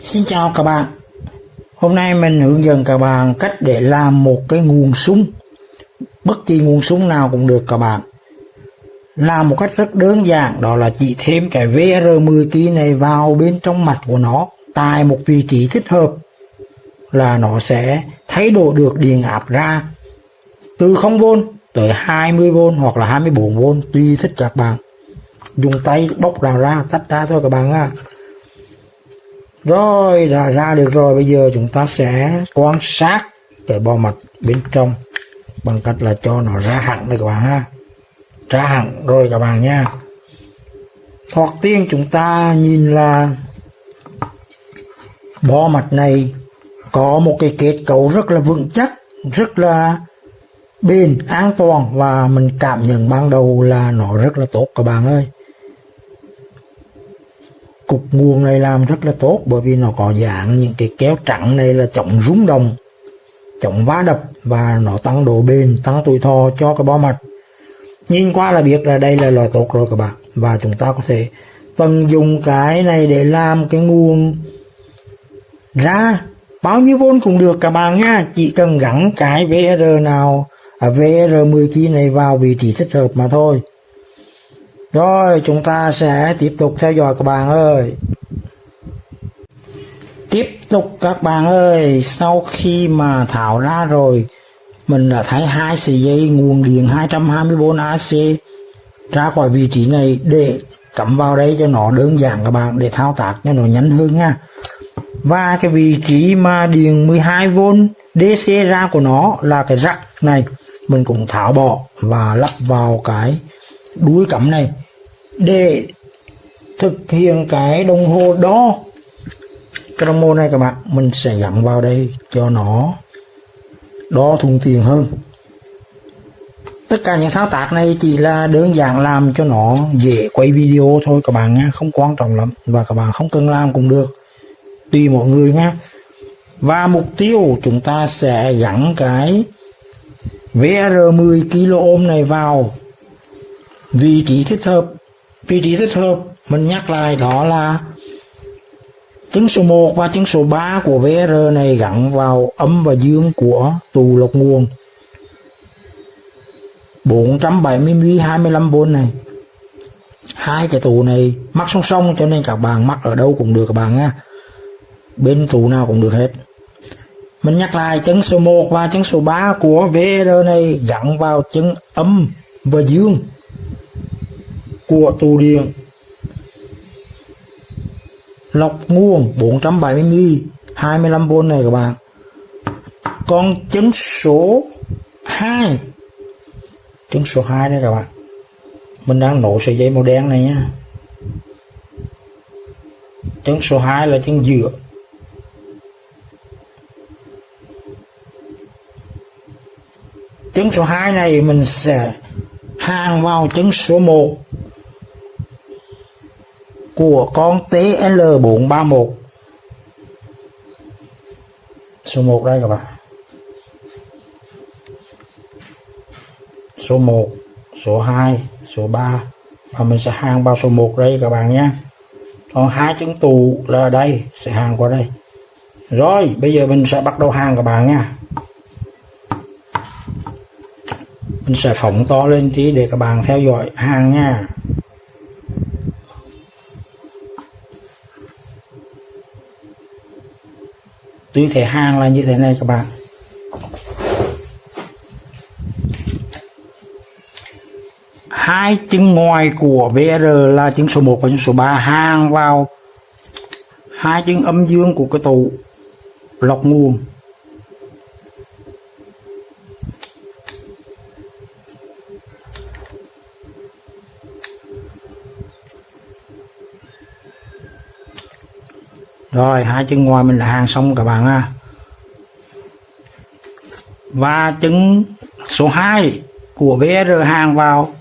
Xin chào các bạn. Hôm nay mình hướng dẫn các bạn cách để làm một cái nguồn súng. Bất kỳ nguồn súng nào cũng được các bạn. Làm một cách rất đơn giản, đó là chỉ thêm cái VR10 kg này vào bên trong mặt của nó tại một vị trí thích hợp là nó sẽ thay đổi được điện áp ra từ 0V tới 20V hoặc là 24V tùy thích các bạn. Dùng tay bóc ra tách ra thôi các bạn ạ. Rồi đã ra được rồi, bây giờ chúng ta sẽ quan sát cái bo mạch bên trong bằng cách là cho nó ra hẳn đây các bạn ha. Ra hẳn rồi các bạn nha. Thoạt tiên chúng ta nhìn là bo mạch này có một cái kết cấu rất là vững chắc, rất là bền, an toàn, và mình cảm nhận ban đầu là nó rất là tốt các bạn ơi. Cục nguồn này làm rất là tốt bởi vì nó có dạng những cái kéo trắng này là chống rung động, chống va đập, và nó tăng độ bền, tăng tuổi thọ cho cái bo mạch. Nhìn qua là biết là đây là loại tốt rồi các bạn. Và chúng ta có thể tận dụng cái này để làm cái nguồn ra bao nhiêu vôn cũng được các bạn nha. Chỉ cần gắn cái VR nào VR10 kg này vào vị trí thích hợp mà thôi. Rồi chúng ta sẽ tiếp tục theo dõi các bạn ơi. Tiếp tục các bạn ơi, sau khi mà tháo ra rồi, mình đã thấy hai sợi dây nguồn điện 220V AC ra khỏi vị trí này để cắm vào đây cho nó đơn giản các bạn, để thao tác cho nó nhanh hơn nha. Và cái vị trí mà điện 12V DC ra của nó là cái rắc này, mình cũng tháo bỏ và lắp vào cái đuôi cắm này để thực hiện cái đồng hồ đo. Cái đồng hồ này các bạn, mình sẽ gắn vào đây cho nó đo thuận tiện hơn. Tất cả những thao tác này chỉ là đơn giản làm cho nó dễ quay video thôi các bạn nha, không quan trọng lắm, và các bạn không cần làm cũng được, tùy mọi người nha. Và mục tiêu chúng ta sẽ gắn cái VR10 kΩ này vào vị trí thích hợp. Vị trí thích hợp mình nhắc lại đó là chân số 1 và chân số 3 của VR này gắn vào âm và dương của tù lọc nguồn 470V 25V này. Hai cái tù này mắc song song cho nên các bạn mắc ở đâu cũng được các bạn nha, bên tù nào cũng được hết. Mình nhắc lại, chân số 1 và chân số 3 của VR này gắn vào chân âm và dương của tù điện lọc nguồn 470V 25V này các bạn. Còn chân số 2, chân số 2 đây các bạn, mình đang nổ sợi dây màu đen này nhé. Chân số 2 là chân giữa. Chân số 2 này mình sẽ hàn vào chân số 1 của con TL431. Số 1 đây các bạn. Số 1, số 2, số 3, và mình sẽ hàn vào số 1 đây các bạn nhé. Còn hai chân tù là ở đây, sẽ hàn qua đây. Rồi bây giờ mình sẽ bắt đầu hàn các bạn nha. Mình sẽ phóng to lên tí để các bạn theo dõi hàn nha. Tuy thể hàn là như thế này các bạn. Hai chân ngoài của VR là chân số 1 và chân số 3 hàn vào hai chân âm dương của cái tụ lọc nguồn. Rồi hai chân ngoài mình đã hàn xong các bạn ha. Và chân số 2 của VR hàn vào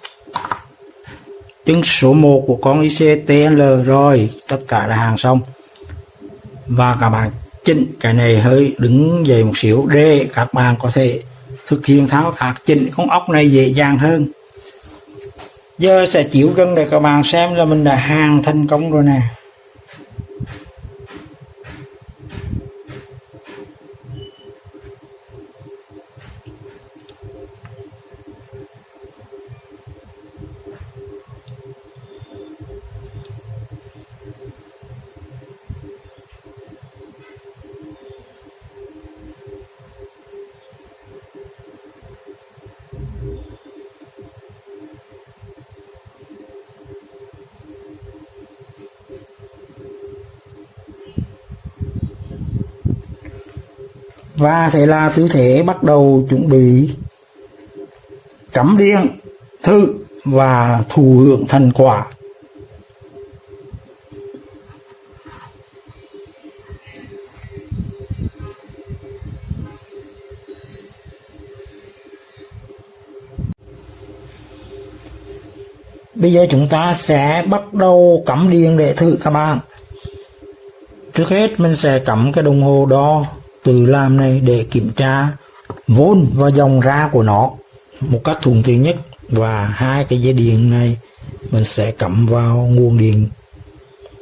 chân số 1 của con ICTL. Rồi tất cả đã hàn xong. Và các bạn chỉnh cái này hơi đứng dậy một xíu để các bạn có thể thực hiện thao tác chỉnh con ốc này dễ dàng hơn. Giờ sẽ chiếu gần để các bạn xem là mình đã hàn thành công rồi nè. Và thế là tư thế bắt đầu chuẩn bị cắm điện thử và thụ hưởng thành quả. Bây giờ chúng ta sẽ bắt đầu cắm điện để thử các bạn. Trước hết mình sẽ cắm cái đồng hồ đo tự làm này để kiểm tra vôn và dòng ra của nó một cách thuận tiện nhất. Và hai cái dây điện này mình sẽ cắm vào nguồn điện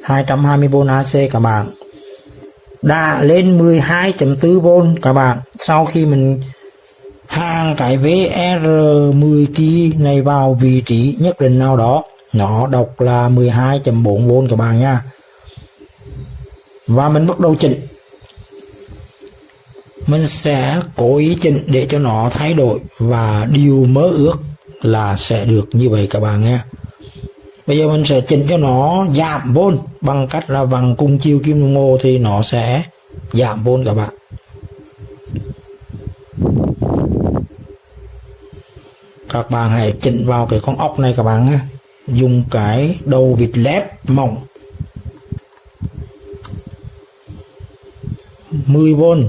220V AC các bạn. Đã lên 12.4V các bạn. Sau khi mình hàng cái VR10 key này vào vị trí nhất định nào đó, nó đọc là 12.4V các bạn nha. Và mình bắt đầu chỉnh. Mình sẽ cố ý chỉnh để cho nó thay đổi và điều mơ ước là sẽ được như vậy các bạn nha. Bây giờ mình sẽ chỉnh cho nó giảm vôn bằng cách là vặn cùng chiều kim đồng hồ thì nó sẽ giảm vôn các bạn. Các bạn hãy chỉnh vào cái con ốc này các bạn nhé. Dùng cái đầu vịt led mỏng 10V.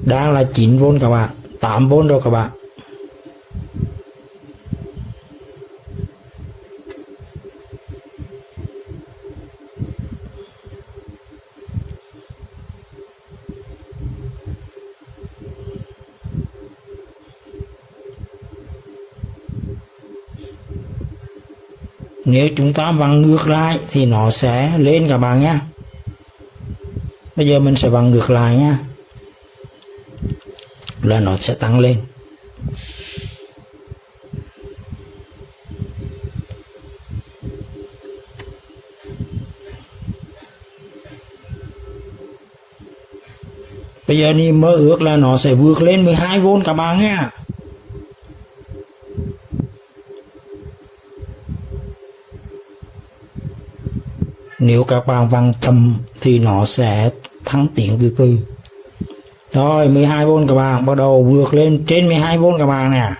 Đang là 9V các bạn, 8V rồi các bạn. Nếu chúng ta vặn ngược lại thì nó sẽ lên các bạn nhé. Bây giờ mình sẽ vặn ngược lại nha, là nó sẽ tăng lên. Bây giờ niềm mơ ước là nó sẽ vượt lên 12V các bạn nhé. Nếu các bạn vặn chậm thì nó sẽ thăng tiến từ từ. Rồi 12V các bạn, bắt đầu vượt lên trên 12V các bạn nè.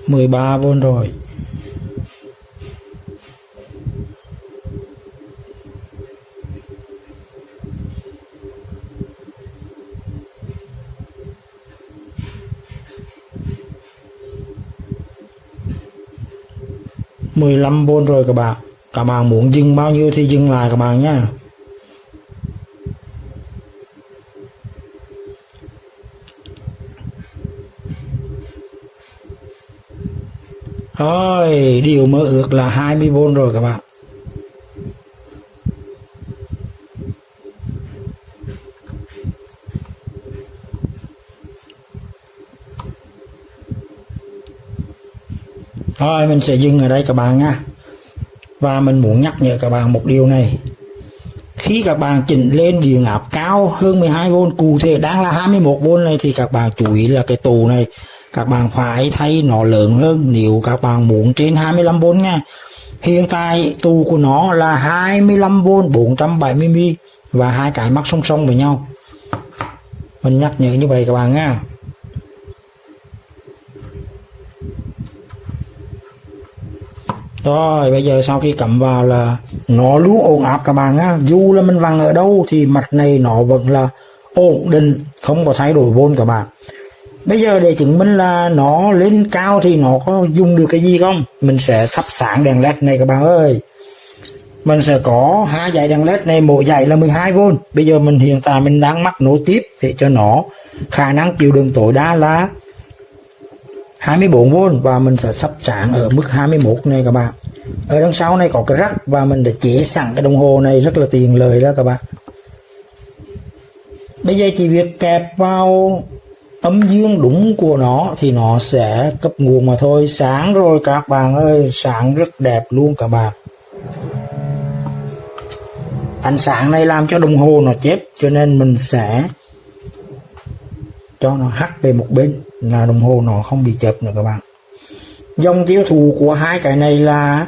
13V rồi. Mười 15V rồi các bạn. Các bạn muốn dừng bao nhiêu thì dừng lại các bạn nhé. Rồi, điều mơ ước là 20V rồi các bạn. Rồi, mình sẽ dừng ở đây các bạn nha. Và mình muốn nhắc nhở các bạn một điều này. Khi các bạn chỉnh lên điện áp cao hơn 12V, cụ thể đang là 21V này, thì các bạn chú ý là cái tù này các bạn phải thay nó lớn hơn nếu các bạn muốn trên 25V nha. Hiện tại tù của nó là 25V 470mm và hai cái mắc song song với nhau. Mình nhắc nhở như vậy các bạn nha. Rồi bây giờ sau khi cắm vào là nó luôn ổn áp các bạn á. Dù là mình vặn ở đâu thì mặt này nó vẫn là ổn định, không có thay đổi vôn các bạn. Bây giờ để chứng minh là nó lên cao thì nó có dùng được cái gì không, mình sẽ thắp sáng đèn led này các bạn ơi. Mình sẽ có hai dải đèn led này, mỗi dải là 12V. Bây giờ mình hiện tại mình đang mắc nối tiếp để cho nó khả năng chịu đựng tối đa là 24V và mình sẽ sắp sáng ở mức 21 này các bạn. Ở đằng sau này có cái rắc và mình đã chế sẵn cái đồng hồ này rất là tiện lợi đó các bạn. Bây giờ chỉ việc kẹp vào âm dương đúng của nó thì nó sẽ cấp nguồn mà thôi. Sáng rồi các bạn ơi, sáng rất đẹp luôn các bạn. Ánh sáng này làm cho đồng hồ nó chép, cho nên mình sẽ cho nó hắt về một bên là đồng hồ nó không bị chập nữa các bạn. Dòng tiêu thụ của hai cái này là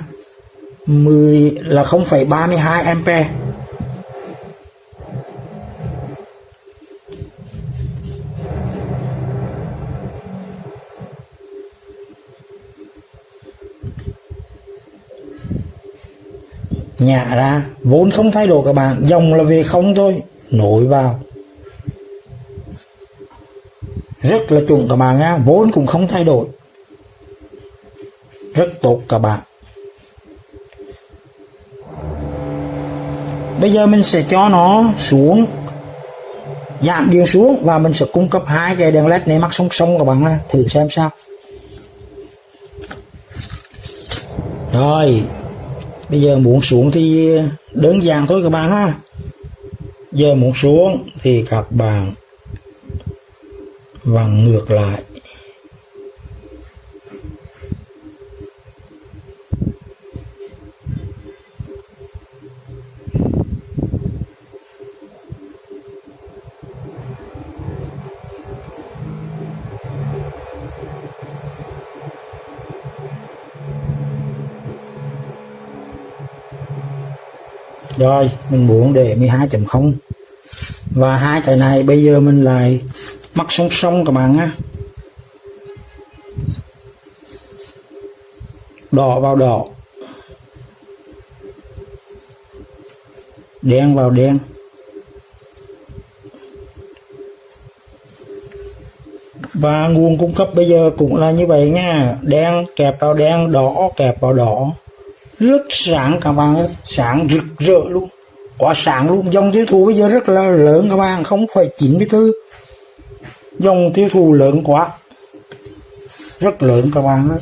0,32A. nhả ra, vốn không thay đổi các bạn, dòng là về không thôi, nối vào rất là chuẩn các bạn nha, vốn cũng không thay đổi, rất tốt các bạn. Bây giờ mình sẽ cho nó xuống, giảm điện xuống, và mình sẽ cung cấp hai cái đèn led này mắc song song các bạn ha, thử xem sao. Rồi bây giờ muốn xuống thì đơn giản thôi các bạn ha. Giờ muốn xuống thì các bạn vặn ngược lại. Rồi mình muốn để 12.0 và hai cái này bây giờ mình lại mắc song song các bạn nhé. Đỏ vào đỏ, đen vào đen, và nguồn cung cấp bây giờ cũng là như vậy nha, đen kẹp vào đen, đỏ kẹp vào đỏ, rất sáng các bạn ơi, sáng rực rỡ luôn, quá sáng luôn. Dòng tiêu thụ bây giờ rất là lớn các bạn, 0,94, dòng tiêu thụ lớn quá, rất lớn các bạn ơi.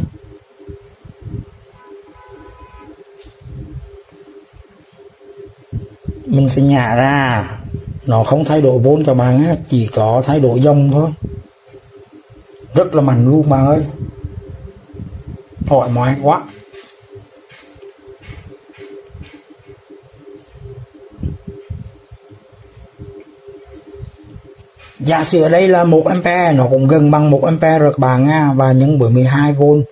Mình sẽ nhả ra, nó không thay đổi vốn các bạn á, chỉ có thay đổi dòng thôi, rất là mạnh luôn bạn ơi, thoải mái quá. Giả sử ở đây là 1A, nó cũng gần bằng 1A rồi các bạn nha, và nhân với 12V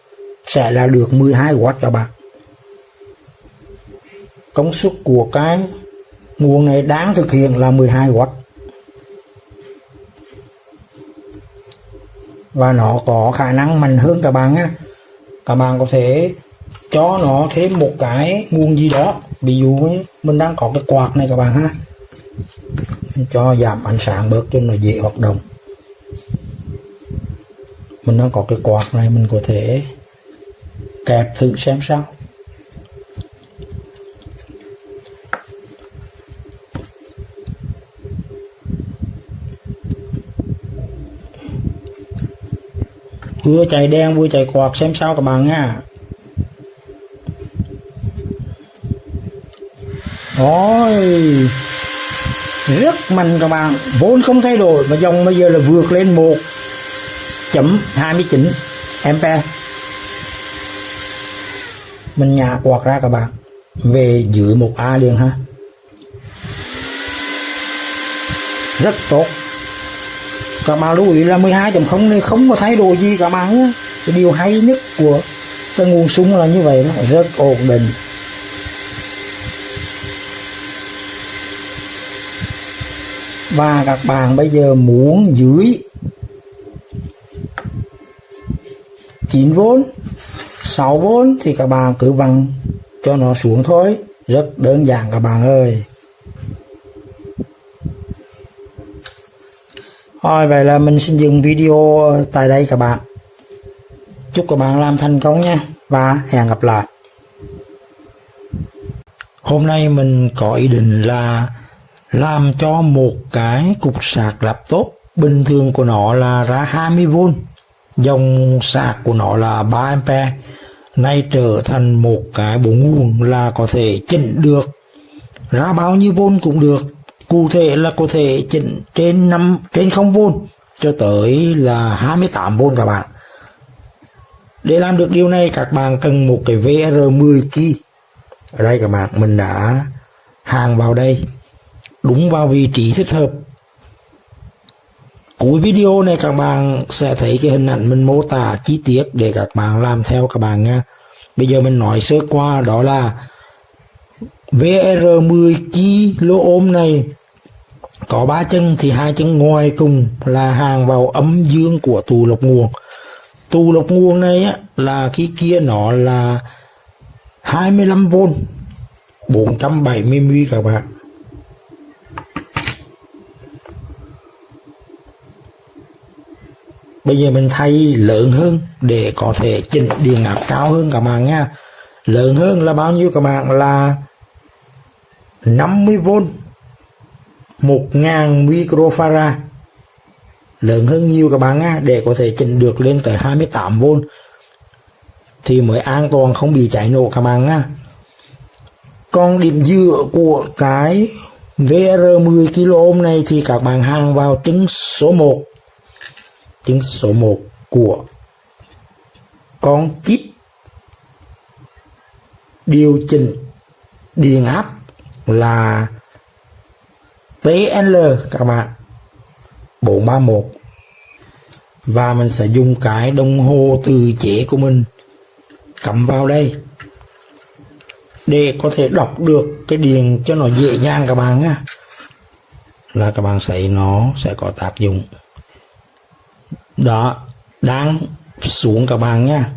sẽ là được 12W các bạn. Công suất của cái nguồn này đáng thực hiện là 12W, và nó có khả năng mạnh hơn các bạn á. Các bạn có thể cho nó thêm một cái nguồn gì đó, ví dụ như mình đang có cái quạt này các bạn ha, cho giảm ánh sáng bớt cho nó dễ hoạt động. Mình đang có cái quạt này, mình có thể kẹp thử xem sao. Vừa chạy đèn vừa chạy quạt xem sao các bạn nha. Rồi, rất mạnh các bạn, vốn không thay đổi mà dòng bây giờ là vượt lên 1.29A. Mình nhả quạt ra các bạn, về dưới 1A liền ha, rất tốt. Các bạn lưu ý là 12.0 này không có thay đổi gì các bạn nhé. Cái điều hay nhất của cái nguồn sung là như vậy, nó rất ổn định. Và các bạn bây giờ muốn dưới 9V, 6V thì các bạn cứ vặn cho nó xuống thôi, rất đơn giản các bạn ơi. Rồi vậy là mình xin dừng video tại đây các bạn. Chúc các bạn làm thành công nha, và hẹn gặp lại. Hôm nay mình có ý định là làm cho một cái cục sạc laptop bình thường của nó là ra 20V, dòng sạc của nó là 3A, nay trở thành một cái bộ nguồn là có thể chỉnh được ra bao nhiêu vôn cũng được. Cụ thể là có thể chỉnh trên 0V cho tới là 28V các bạn. Để làm được điều này các bạn cần một cái VR10 key. Ở đây các bạn, mình đã hàng vào đây, đúng vào vị trí thích hợp. Cuối video này các bạn sẽ thấy cái hình ảnh mình mô tả chi tiết để các bạn làm theo các bạn nha. Bây giờ mình nói sơ qua, đó là VR10 kilo này có 3 chân, thì 2 chân ngoài cùng là hàng vào âm dương của tù lọc nguồn. Tù lọc nguồn này á, là cái kia nó là 25V, 470 các bạn. Bây giờ mình thay lớn hơn để có thể chỉnh điện áp cao hơn các bạn nha. Lớn hơn là bao nhiêu các bạn? Là 50V 1000 microfarad. Lớn hơn nhiều các bạn nha, để có thể chỉnh được lên tới 28V thì mới an toàn, không bị cháy nổ các bạn nha. Còn điểm dựa của cái VR10 kΩ này thì các bạn hàng vào chứng số 1. Chứng số 1 của con chip điều chỉnh điện áp là TL các bạn, 431. Và mình sẽ dùng cái đồng hồ tự chế của mình cắm vào đây để có thể đọc được cái điện cho nó dễ dàng các bạn nhé. Là các bạn thấy nó sẽ có tác dụng. Đó, đang xuống các bạn nha.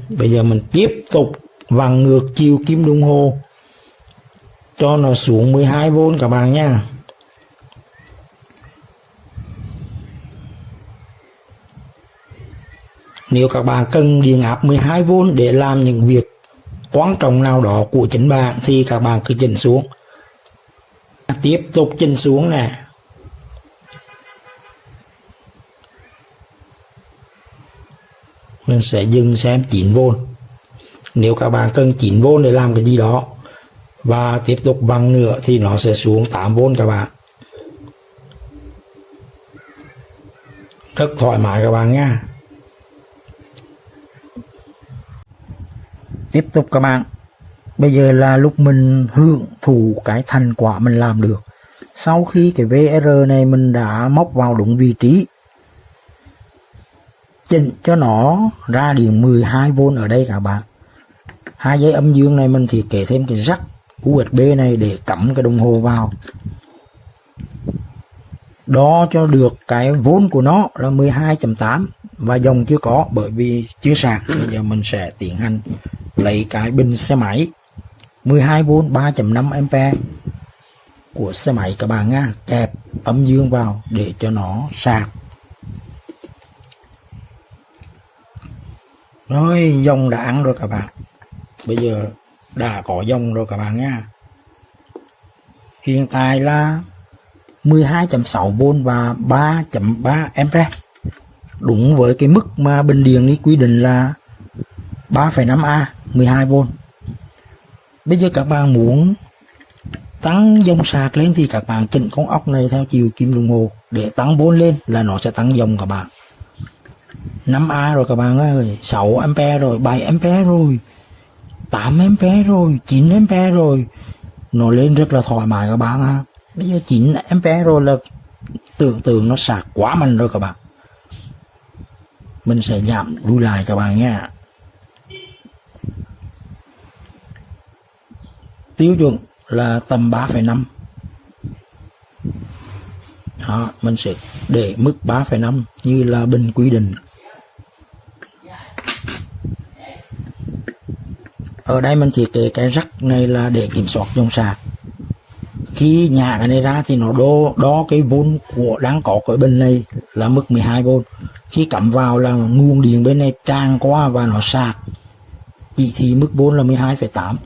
Bây giờ mình tiếp tục vặn ngược chiều kim đồng hồ cho nó xuống 12V các bạn nha. Nếu các bạn cần điện áp 12V để làm những việc quan trọng nào đó của chính bạn thì các bạn cứ chỉnh xuống. Tiếp tục chỉnh xuống nè. Mình sẽ dừng xem 9V. Nếu các bạn cần 9V để làm cái gì đó và tiếp tục vặn nữa thì nó sẽ xuống 8V các bạn. Rất thoải mái các bạn nha. Tiếp tục các bạn. Bây giờ là lúc mình hưởng thụ cái thành quả mình làm được. Sau khi cái VR này mình đã móc vào đúng vị trí, chỉnh cho nó ra điện 12V ở đây các bạn. Hai dây âm dương này mình thiết kế thêm cái jack USB này để cắm cái đồng hồ vào. Đo cho được cái vôn của nó là 12.8 và dòng chưa có bởi vì chưa sạc. Bây giờ mình sẽ tiến hành lấy cái bình xe máy 12V 3.5A của xe máy các bạn nha, kẹp âm dương vào để cho nó sạc. Rồi dòng đã ăn rồi các bạn. Bây giờ đã có dòng rồi các bạn nha. Hiện tại là 12.6V và 3.3A, đúng với cái mức mà bình điện đi quy định là 3,5A 12V. Bây giờ các bạn muốn tăng dòng sạc lên thì các bạn chỉnh con ốc này theo chiều kim đồng hồ để tăng vôn lên là nó sẽ tăng dòng các bạn. 5A rồi các bạn ơi, 6A rồi, 7A rồi, 8A rồi, 9A rồi. Nó lên rất là thoải mái các bạn ha. Bây giờ 9A rồi là tưởng tượng nó sạc quá mạnh rồi các bạn. Mình sẽ giảm lui lại các bạn nha. Tiêu chuẩn là tầm 3,5. Đó, mình sẽ để mức 3,5 như là bình quy định. Ở đây mình thiết kế cái rắc này là để kiểm soát dòng sạc. Khi nhả cái này ra thì nó đo cái vôn của đang có cái bình này là mức 12V. Khi cắm vào là nguồn điện bên này tràn qua và nó sạc. Chỉ thì mức vôn là 12,8.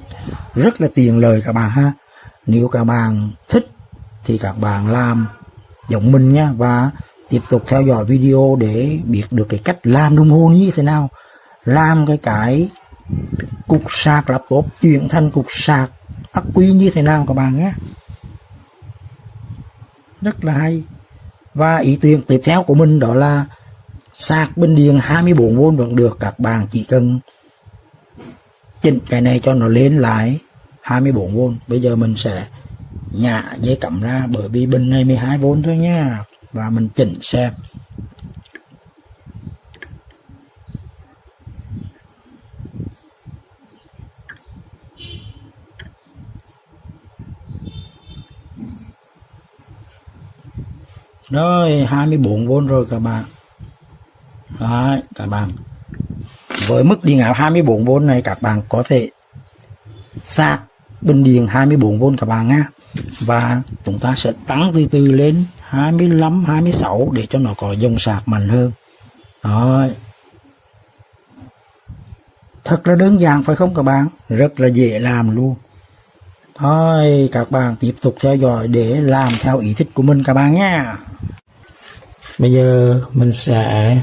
Rất là tiện lợi các bạn ha. Nếu các bạn thích thì các bạn làm giống mình nha, và tiếp tục theo dõi video để biết được cái cách làm đồng hồ như thế nào. Làm cái cục sạc laptop chuyển thành cục sạc ắc quy như thế nào các bạn nhé. Rất là hay. Và ý tưởng tiếp theo của mình đó là sạc bình điện 24V vẫn được. Các bạn chỉ cần chỉnh cái này cho nó lên lại 24V. Bây giờ mình sẽ nhả dây cắm ra bởi vì bình này 12V thôi nha. Và mình chỉnh xem. Rồi 24V rồi các bạn. Đấy, các bạn với mức điện áp 24V này các bạn có thể sạc bình điện 24V các bạn nhé. Và chúng ta sẽ tăng từ từ lên 25, 26 để cho nó có dòng sạc mạnh hơn. Rồi. Thật là đơn giản phải không các bạn? Rất là dễ làm luôn. Thôi các bạn tiếp tục theo dõi để làm theo ý thích của mình các bạn nha. Bây giờ mình sẽ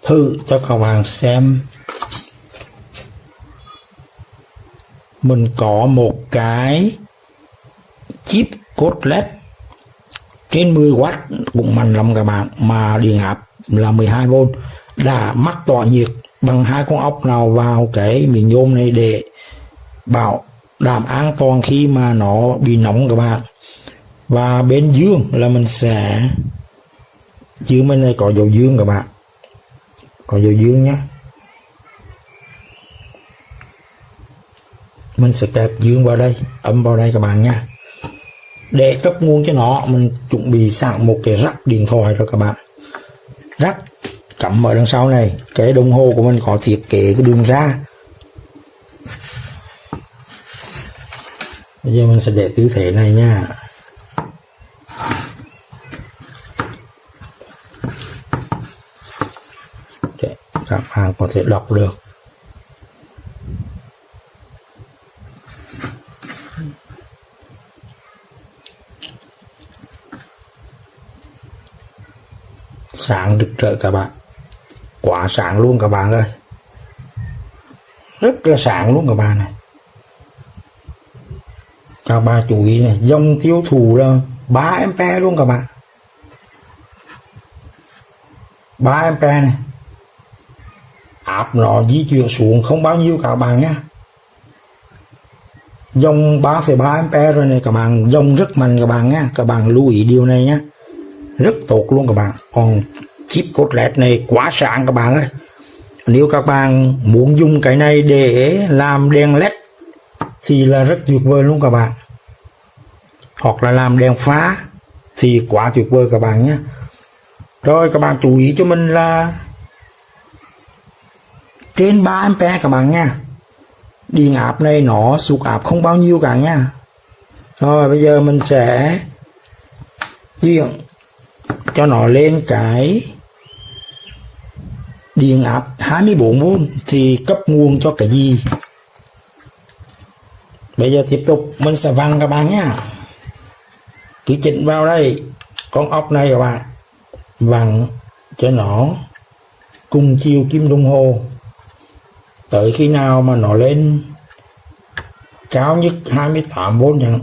thử cho các bạn xem. Mình có một cái chip code LED trên 10W cũng mạnh lắm các bạn, mà điện áp là 12V, đã mắc tỏa nhiệt bằng hai con ốc nào vào cái miếng nhôm này để bảo đảm an toàn khi mà nó bị nóng các bạn. Và bên dương là mình sẽ dương, bên này có dầu dương các bạn, có dầu dương nhé. Mình sẽ kẹp dương vào đây, ấm vào đây các bạn nha. Để cấp nguồn cho nó, mình chuẩn bị sẵn một cái rắc điện thoại rồi các bạn. Rắc cắm ở đằng sau này. Cái đồng hồ của mình có thiết kế cái đường ra. Bây giờ mình sẽ để tư thế này nha. Để các bạn có thể đọc được. Sáng rực rỡ các bạn, quá sáng luôn các bạn ơi, rất là sáng luôn các bạn này. Các bạn chú ý này, dòng tiêu thụ là 3A luôn các bạn, 3A này. Áp nó di chuyển xuống không bao nhiêu các bạn nhé. Dòng 3,3A rồi này các bạn, dòng rất mạnh các bạn nhé. Các bạn lưu ý điều này nhé, rất tốt luôn các bạn. Còn chip code LED này quá sáng các bạn ơi. Nếu các bạn muốn dùng cái này để làm đèn LED thì là rất tuyệt vời luôn các bạn, hoặc là làm đèn pha thì quá tuyệt vời các bạn nhé. Rồi các bạn chú ý cho mình là trên 3A các bạn nha. Điện áp này nó sụt áp không bao nhiêu cả nha. Rồi bây giờ mình sẽ chuyển cho nó lên cái điện áp 24V thì cấp nguồn cho cái gì. Bây giờ tiếp tục mình sẽ vặn các bạn nhá. Cứ chỉnh vào đây con ốc này các bạn, vặn cho nó cùng chiều kim đồng hồ tới khi nào mà nó lên cao nhất 28V chẳng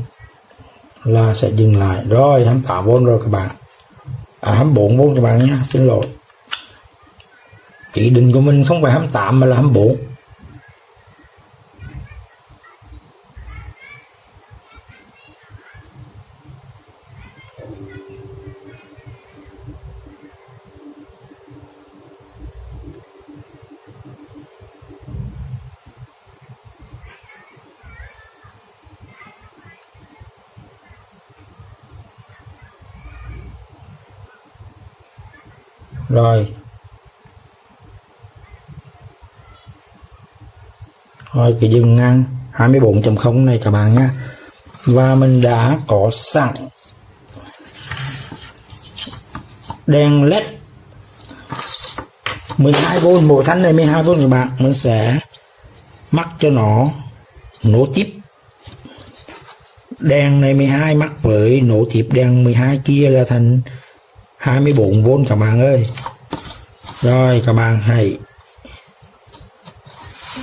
là sẽ dừng lại. Rồi 28V rồi các bạn, 24V các bạn nhé, xin lỗi. Chỉ định của mình không phải 28 mà là 24. Rồi. Rồi cái dừng ngang 24.0 này các bạn nhé. Và mình đã có sẵn đèn LED 12V, mỗi thanh này 12V các bạn. Mình sẽ mắc cho nó nối tiếp đèn này 12 mắc với nối tiếp đèn 12 kia là thành 24V các bạn ơi. Rồi các bạn hãy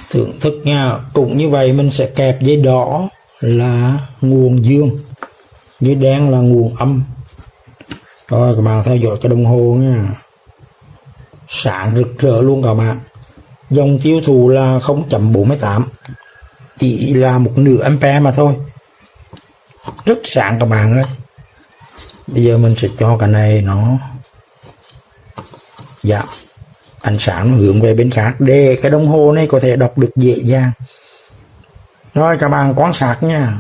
thưởng thức nha. Cũng như vậy mình sẽ kẹp dây đỏ là nguồn dương, dây đen là nguồn âm. Rồi các bạn theo dõi cái đồng hồ nha, sáng rực rỡ luôn các bạn. Dòng tiêu thụ là 0.48, chỉ là một nửa ampere mà thôi, rất sáng các bạn ơi. Bây giờ mình sẽ cho cái này nó giảm ánh sáng, nó hướng về bên khác để cái đồng hồ này có thể đọc được dễ dàng. Rồi các bạn quan sát nha,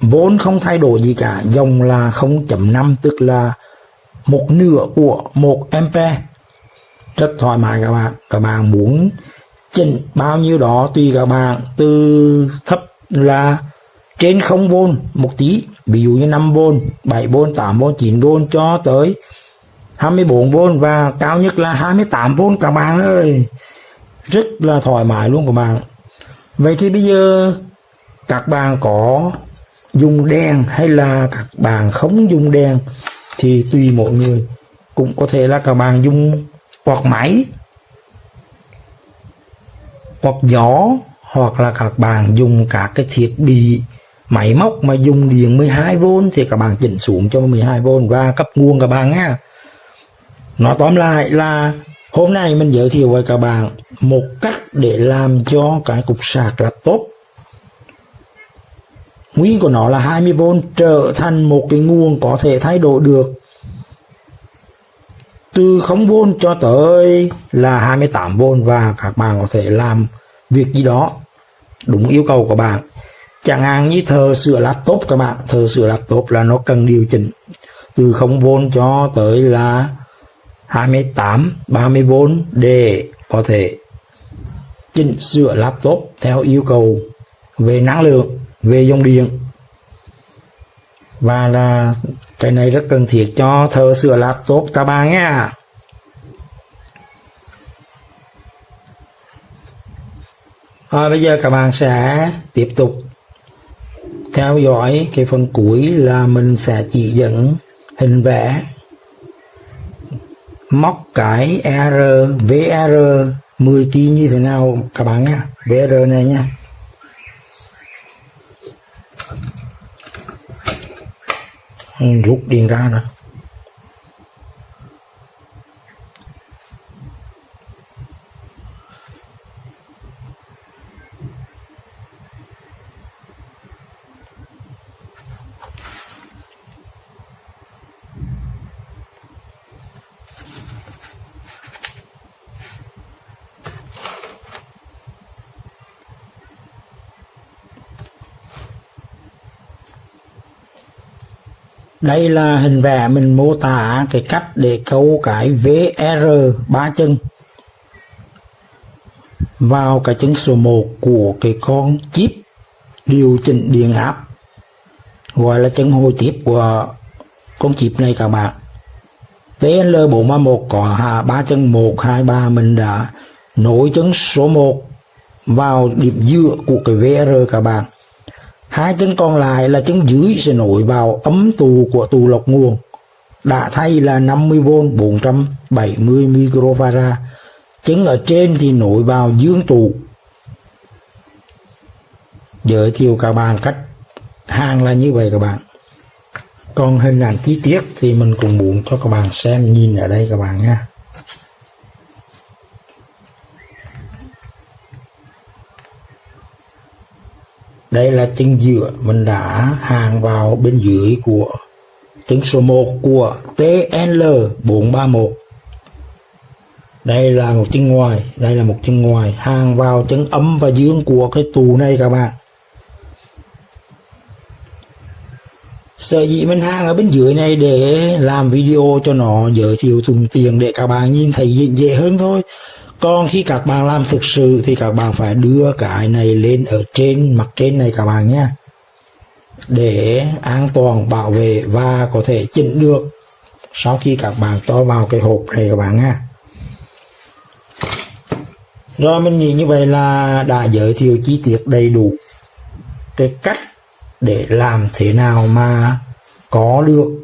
vốn không thay đổi gì cả, dòng là 0.5 tức là một nửa của 1 ampere. rất thoải mái các bạn muốn chỉnh bao nhiêu đó tùy các bạn, từ thấp là trên 0V một tí, ví dụ như 5V, 7V, 8V, 9V cho tới 24V và cao nhất là 28V các bạn ơi, rất là thoải mái luôn các bạn. Vậy thì bây giờ các bạn có dùng đèn hay là các bạn không dùng đèn thì tùy mỗi người, cũng có thể là các bạn dùng quạt máy, quạt gió, hoặc là các bạn dùng các cái thiết bị máy móc mà dùng điện 12V thì các bạn chỉnh xuống cho 12V và cấp nguồn các bạn nhé. Nói tóm lại là hôm nay mình giới thiệu với các bạn một cách để làm cho cái cục sạc laptop nguyên của nó là 20V trở thành một cái nguồn có thể thay đổi được từ 0V cho tới là 28V, và các bạn có thể làm việc gì đó đúng yêu cầu của bạn. Chẳng hạn như thợ sửa laptop các bạn, thợ sửa laptop là nó cần điều chỉnh từ 0V cho tới là 28, 30V để có thể chỉnh sửa laptop theo yêu cầu về năng lượng, về dòng điện. Và là cái này rất cần thiết cho thợ sửa laptop các bạn nhé. Bây giờ các bạn sẽ tiếp tục theo dõi cái phần cuối là mình sẽ chỉ dẫn hình vẽ móc cái VR 10kg như thế nào các bạn nhé. VR này nha. Rút điện ra rồi. Đây là hình vẽ mình mô tả cái cách để câu cái VR 3 chân vào cái chân số 1 của cái con chip điều chỉnh điện áp, gọi là chân hồi tiếp của con chip này các bạn. TL431 có 3 chân 1, 2, 3, mình đã nối chân số 1 vào điểm giữa của cái VR các bạn. Hai chân còn lại là chân dưới sẽ nối vào ấm tù của tù lọc nguồn, đã thay là 50V 470 microfarad. Chân ở trên thì nối vào dương tù. Giới thiệu các bạn cách hàng là như vậy các bạn. Còn hình ảnh chi tiết thì mình cũng muốn cho các bạn xem, nhìn ở đây các bạn nha. Đây là chân giữa mình đã hàng vào bên dưới của chân số 1 của TL431. Đây là một chân ngoài, đây là một chân ngoài hàng vào chân âm và dương của cái tù này các bạn. Sở dĩ mình hàng ở bên dưới này để làm video cho nó giới thiệu thuận tiện để các bạn nhìn thấy dễ hơn thôi. Còn khi các bạn làm thực sự thì các bạn phải đưa cái này lên ở trên mặt trên này các bạn nhé, để an toàn bảo vệ và có thể chỉnh được sau khi các bạn cho vào cái hộp này các bạn nha. Rồi mình nghĩ như vậy là đã giới thiệu chi tiết đầy đủ cái cách để làm thế nào mà có được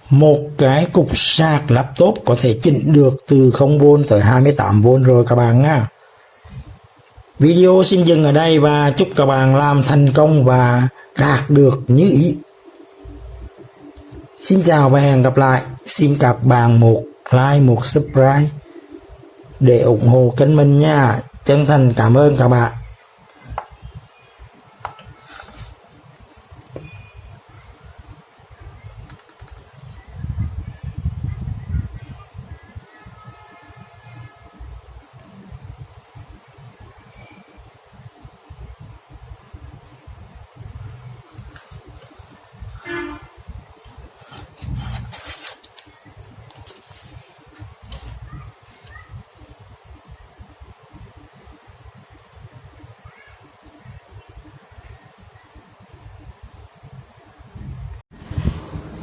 một cái cục sạc laptop có thể chỉnh được từ 0V tới 28V rồi các bạn nha. Video xin dừng ở đây và chúc các bạn làm thành công và đạt được như ý. Xin chào và hẹn gặp lại. Xin các bạn một like, một subscribe để ủng hộ kênh mình nha. Chân thành cảm ơn các bạn.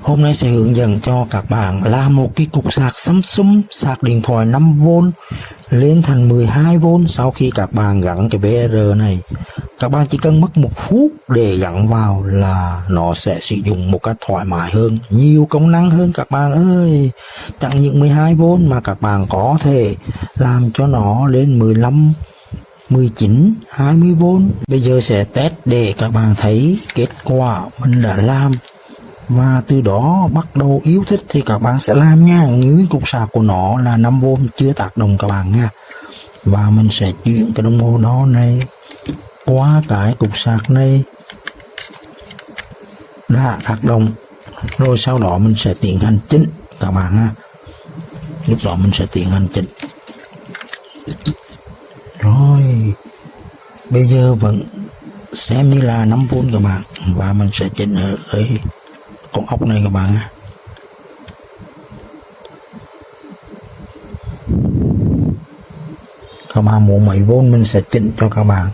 Hôm nay sẽ hướng dẫn cho các bạn làm một cái cục sạc Samsung sạc điện thoại 5V lên thành 12V. Sau khi các bạn gắn cái BR này, các bạn chỉ cần mất 1 phút để gắn vào là nó sẽ sử dụng một cách thoải mái hơn, nhiều công năng hơn các bạn ơi. Chẳng những 12V mà các bạn có thể làm cho nó lên 15, 19, 20V. Bây giờ sẽ test để các bạn thấy kết quả mình đã làm, và từ đó bắt đầu yêu thích thì các bạn sẽ làm nha. Nếu cục sạc của nó là 5V chưa tác động các bạn nha, và mình sẽ chuyển cái đồng hồ đó này qua cái cục sạc này đã tác động, rồi sau đó mình sẽ tiến hành chỉnh các bạn ha. Lúc đó mình sẽ tiến hành chỉnh. Rồi bây giờ vẫn xem như là 5V các bạn, và mình sẽ chỉnh ở cái con ốc này các bạn ha. Các bạn muốn mấy V mình sẽ chỉnh cho các bạn.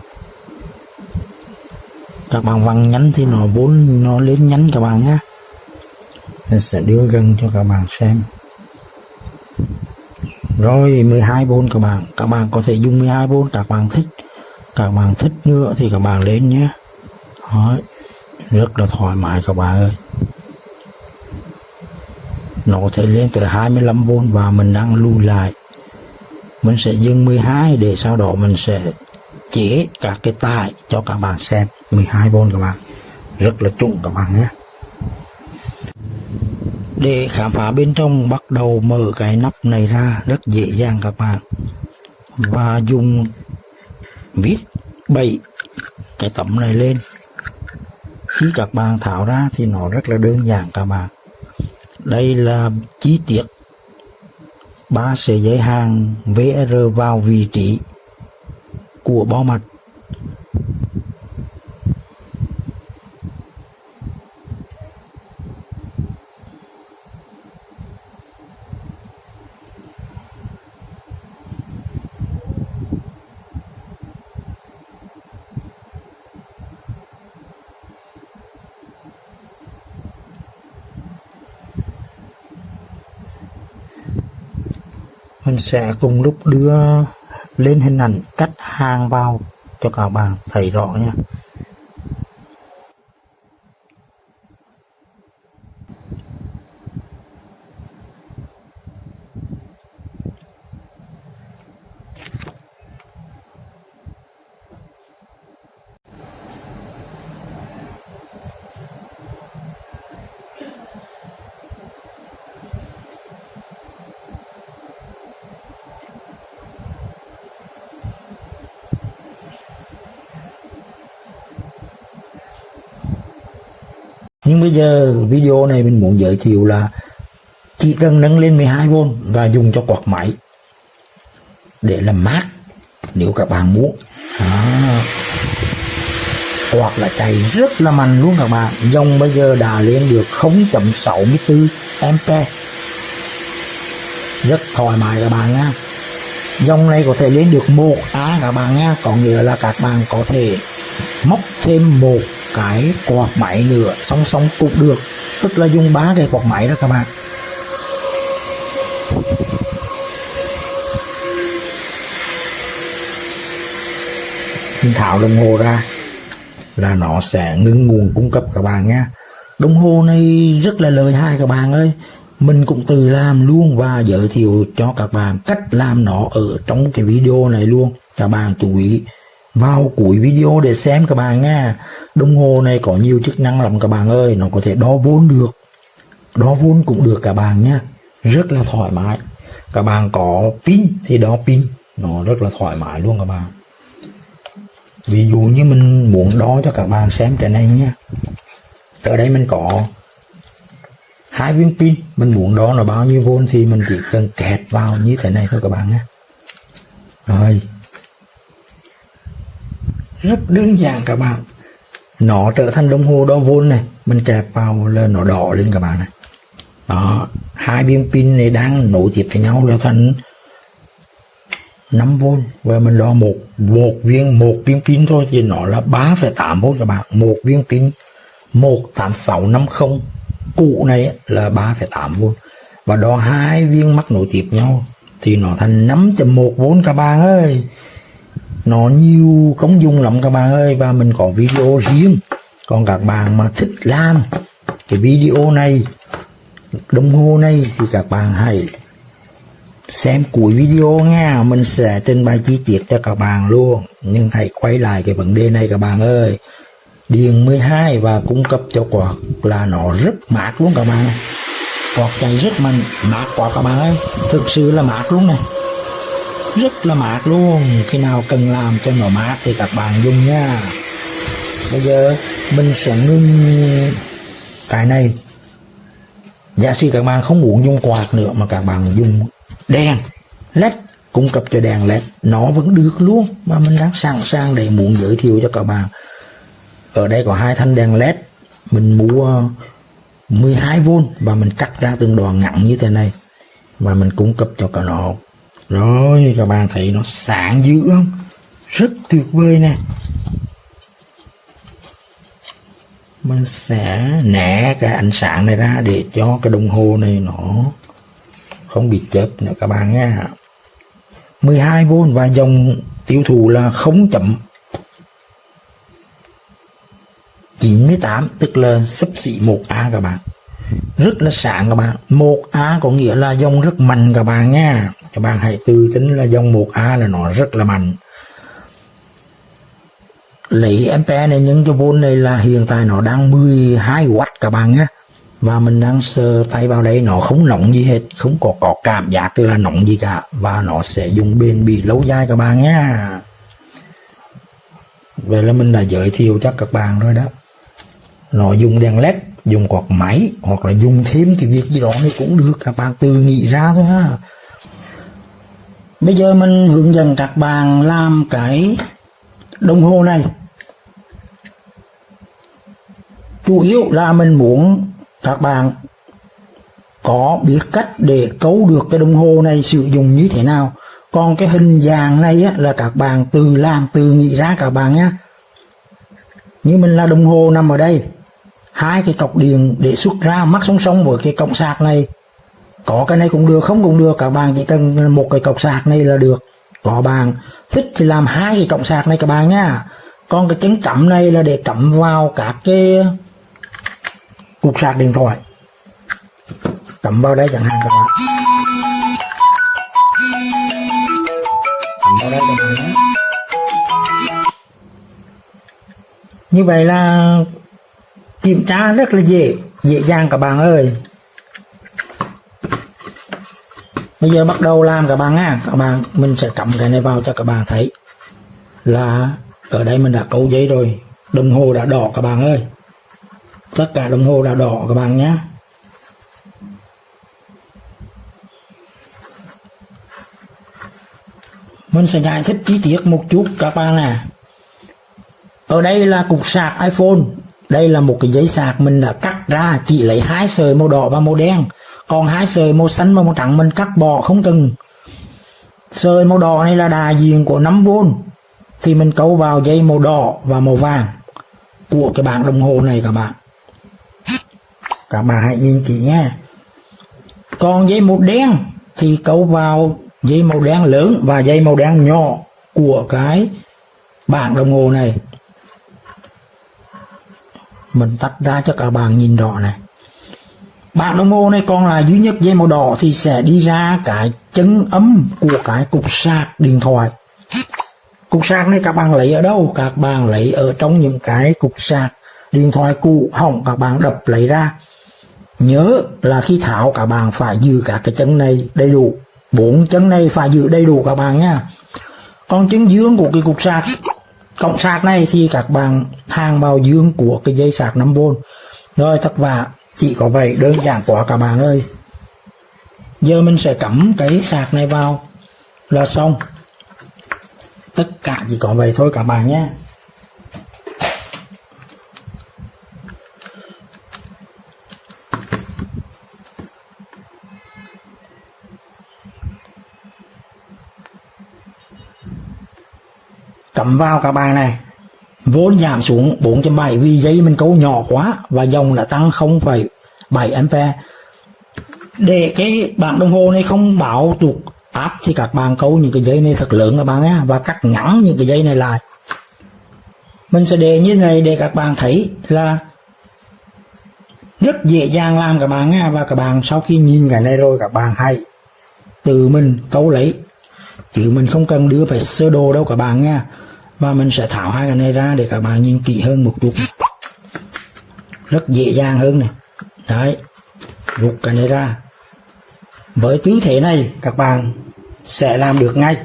Các bạn vặn nhánh thì nó lên nhánh các bạn nhé. Mình sẽ đưa gần cho các bạn xem. Rồi 12V các bạn có thể dùng 12V các bạn thích nữa thì các bạn lên nhé. Đó, rất là thoải mái các bạn ơi. Nó có thể lên tới 25V, và mình đang lùi lại. Mình sẽ dừng 12 để sau đó mình sẽ chế các cái tải cho các bạn xem. 12V các bạn, rất là chuẩn các bạn nhé. Để khám phá bên trong, bắt đầu mở cái nắp này ra rất dễ dàng các bạn, và dùng vít bậy cái tấm này lên. Khi các bạn tháo ra thì nó rất là đơn giản các bạn. Đây là chi tiết 3 sợi dây hàng VR vào vị trí của bo mạch. Mình sẽ cùng lúc đưa lên hình ảnh cách hàng vào cho các bạn thấy rõ nha. Nhưng bây giờ video này mình muốn giới thiệu là chỉ cần nâng lên 12V và dùng cho quạt máy để làm mát nếu các bạn muốn. Quạt là chạy rất là mạnh luôn các bạn. Dòng bây giờ đã lên được 0.64A, rất thoải mái các bạn nha. Dòng này có thể lên được 1A các bạn nha, có nghĩa là các bạn có thể móc thêm một cái quạt máy nữa song song cũng được, tức là dùng 3 cái quạt máy đó các bạn. Mình tháo đồng hồ ra là nó sẽ ngưng nguồn cung cấp các bạn nha. Đồng hồ này rất là lợi hại các bạn ơi. Mình cũng tự làm luôn và giới thiệu cho các bạn cách làm nó ở trong cái video này luôn. Các bạn chú ý vào cuối video để xem các bạn nha. Đồng hồ này có nhiều chức năng lắm các bạn ơi. Nó có thể đo vôn được, đo vôn cũng được các bạn nha. Rất là thoải mái. Các bạn có pin thì đo pin, nó rất là thoải mái luôn các bạn. Ví dụ như mình muốn đo cho các bạn xem cái này nhé. Ở đây mình có 2 viên pin, mình muốn đo nó bao nhiêu vôn thì mình chỉ cần kẹp vào như thế này thôi các bạn nhé. Rồi, rất đơn giản các bạn. Nó trở thành đồng hồ đo vôn này, mình kẹp vào là nó đỏ lên các bạn này. Đó, 2 viên pin này đang nối tiếp với nhau là thành 5V, và mình đo một viên pin thôi thì nó là 3,8V các bạn. Một viên pin 18650 cũ này là 3,8V, và đó hai viên mắc nối tiếp nhau thì nó thành 5.1V các bạn ơi. Nó nhiều công dụng lắm các bạn ơi, và mình có video riêng. Còn các bạn mà thích làm cái video này, đồng hồ này, thì các bạn hãy xem cuối video nha, mình sẽ trình bày chi tiết cho các bạn luôn. Nhưng hãy quay lại cái vấn đề này các bạn ơi. Điện 12 và cung cấp cho quạt là nó rất mát luôn các bạn. Quạt chạy rất mạnh, mát quá các bạn ơi, thực sự là mát luôn này, rất là mát luôn. Khi nào cần làm cho nó mát thì các bạn dùng nha. Bây giờ mình sẽ ngưng cái này. Giả sử các bạn không muốn dùng quạt nữa mà các bạn dùng đèn LED, cung cấp cho đèn LED, nó vẫn được luôn. Mà mình đang sẵn sàng để muốn giới thiệu cho các bạn. Ở đây có hai thanh đèn LED, mình mua 12V và mình cắt ra từng đoạn ngắn như thế này và mình cung cấp cho cả nó. Rồi các bạn thấy nó sáng dữ không? Rất tuyệt vời nè. Mình sẽ né cái ánh sáng này ra để cho cái đồng hồ này nó không bị chớp nữa các bạn nha. 12V và dòng tiêu thụ là 0.98, tức là xấp xỉ 1A các bạn. Rất là sáng các bạn. 1A có nghĩa là dòng rất mạnh các bạn nha. Các bạn hãy tự tính là dòng 1A là nó rất là mạnh. Lấy ampere này nhân cho volt này là hiện tại nó đang 12W các bạn nhé. Và mình đang sờ tay vào đây, nó không nóng gì hết, không có cảm giác là nóng gì cả, và nó sẽ dùng bền bỉ lâu dài các bạn nhé. Vậy là mình đã giới thiệu cho các bạn rồi đó. Nó dùng đèn LED, dùng quạt máy, hoặc là dùng thêm cái việc gì đó thì cũng được, các bạn tự nghĩ ra thôi ha. Bây giờ mình hướng dẫn các bạn làm cái đồng hồ này. Chủ yếu là mình muốn các bạn có biết cách để cấu được cái đồng hồ này sử dụng như thế nào. Còn cái hình dạng này á, là các bạn tự làm, tự nghĩ ra các bạn nhé. Như mình là đồng hồ nằm ở đây, hai cái cọc điện để xuất ra mắc song song với cái cổng sạc này. Có cái này cũng được, không cũng được, các bạn chỉ cần một cái cọc sạc này là được. Có bạn thích thì làm hai cái cổng sạc này các bạn nhá. Còn cái chân cắm này là để cắm vào các cái cục sạc điện thoại, cắm vào đây chẳng hạn các bạn. Cắm vào đây các bạn nhé. Như vậy là kiểm tra rất là dễ dàng các bạn ơi. Bây giờ bắt đầu làm các bạn nha. Các bạn, mình sẽ cắm cái này vào cho các bạn thấy là ở đây mình đã cấu giấy rồi. Đồng hồ đã đỏ các bạn ơi. Tất cả đồng hồ đã đỏ các bạn nhé. Mình sẽ giải thích chi tiết một chút các bạn nè. Ở đây là cục sạc iPhone. Đây là một cái giấy sạc mình đã cắt ra, chỉ lấy hai sợi màu đỏ và màu đen. Còn hai sợi màu xanh và màu trắng mình cắt bỏ không cần. Sợi màu đỏ này là đại diện của 5V, thì mình câu vào dây màu đỏ và màu vàng của cái bảng đồng hồ này các bạn. Các bạn hãy nhìn kỹ nhé. Còn dây màu đen thì câu vào dây màu đen lớn và dây màu đen nhỏ của cái bảng đồng hồ này. Mình tách ra cho các bạn nhìn rõ này. Bảng đồng hồ này còn là duy nhất dây màu đỏ thì sẽ đi ra cái chân âm của cái cục sạc điện thoại. Cục sạc này các bạn lấy ở đâu? Các bạn lấy ở trong những cái cục sạc điện thoại cũ hỏng, các bạn đập lấy ra. Nhớ là khi tháo các bạn phải giữ cả cái chân này đầy đủ. 4 chân này phải giữ đầy đủ các bạn nhé. Còn chân dương của cái cục sạc, cổng sạc này thì các bạn hàng vào dương của cái dây sạc 5V. Rồi tất vả chỉ có vậy, đơn giản quá các bạn ơi. Giờ mình sẽ cắm cái sạc này vào là xong. Tất cả chỉ có vậy thôi các bạn nhé. Cắm vào các bạn này. Vốn giảm xuống 4.7 vì dây mình câu nhỏ quá và dòng đã tăng 7 ampere. Để cái bảng đồng hồ này không báo tụt áp thì các bạn câu những cái dây này thật lớn các bạn nhé, và cắt ngắn những cái dây này lại. Mình sẽ để như này để các bạn thấy là rất dễ dàng làm các bạn nha. Và các bạn sau khi nhìn cái này rồi các bạn hãy tự mình câu lấy, chứ mình không cần đưa phải sơ đồ đâu các bạn nha. Và mình sẽ tháo hai cái này ra để các bạn nhìn kỹ hơn một chút, rất dễ dàng hơn này. Đấy, rút cái này ra. Với tư thế này các bạn sẽ làm được ngay.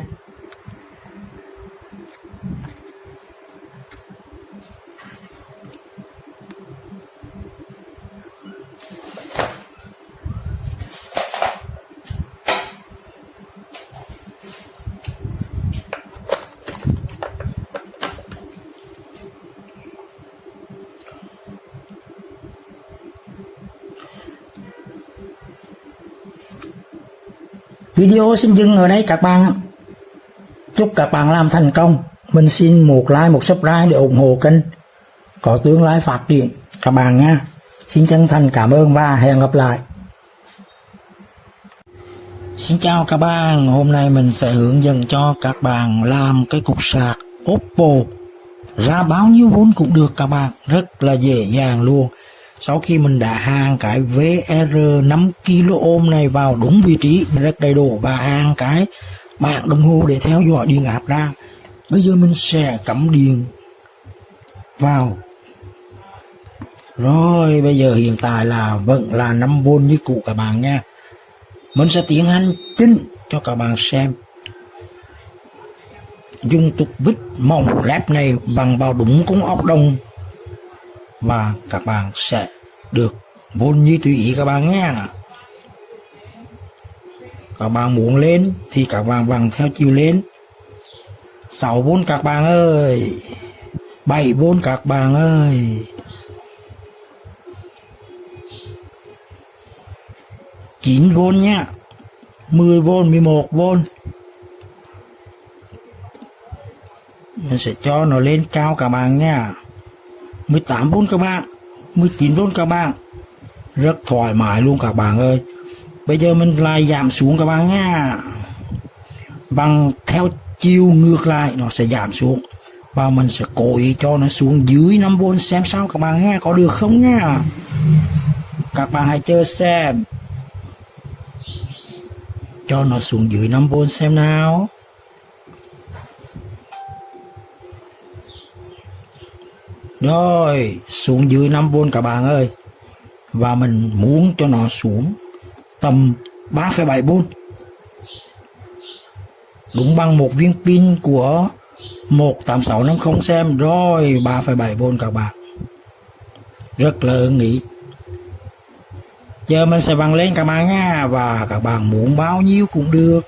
Video xin dừng ở đây các bạn. Chúc các bạn làm thành công. Mình xin một like, một subscribe để ủng hộ kênh có tương lai phát triển các bạn nha. Xin chân thành cảm ơn và hẹn gặp lại. Xin chào các bạn. Hôm nay mình sẽ hướng dẫn cho các bạn làm cái cục sạc Oppo ra bao nhiêu vốn cũng được các bạn. Rất là dễ dàng luôn. Sau khi mình đã hàn cái VR 5 kΩ này vào đúng vị trí rất đầy đủ và hàn cái bảng đồng hồ để theo dõi điện áp ra, bây giờ mình sẽ cắm điện vào. Rồi bây giờ hiện tại là vẫn là 5V như cũ các bạn nha. Mình sẽ tiến hành chỉnh cho các bạn xem. Dùng tục vít mỏng lép này bằng vào đúng con ốc đồng và các bạn sẽ được vôn như tùy ý các bạn nhé. Các bạn muốn lên thì các bạn bằng theo chiều lên. 6V các bạn ơi, 7V các bạn ơi, 9V nhá, 10V, 11V. Mình sẽ cho nó lên cao các bạn nha. 18V các bạn, 19V các bạn. Rất thoải mái luôn các bạn ơi. Bây giờ mình lại giảm xuống các bạn nha. Bằng theo chiều ngược lại nó sẽ giảm xuống. Và mình sẽ cố ý cho nó xuống dưới 5V xem sao các bạn nghe, có được không nha. Các bạn hãy chờ xem. Cho nó xuống dưới 5V xem nào. Rồi, xuống dưới 5V các bạn ơi. Và mình muốn cho nó xuống tầm 3,7V. Đúng bằng một viên pin của 18650 xem. Rồi, 3,7V các bạn. Rất là ưng ý. Giờ mình sẽ văng lên các bạn nha. Và các bạn muốn bao nhiêu cũng được.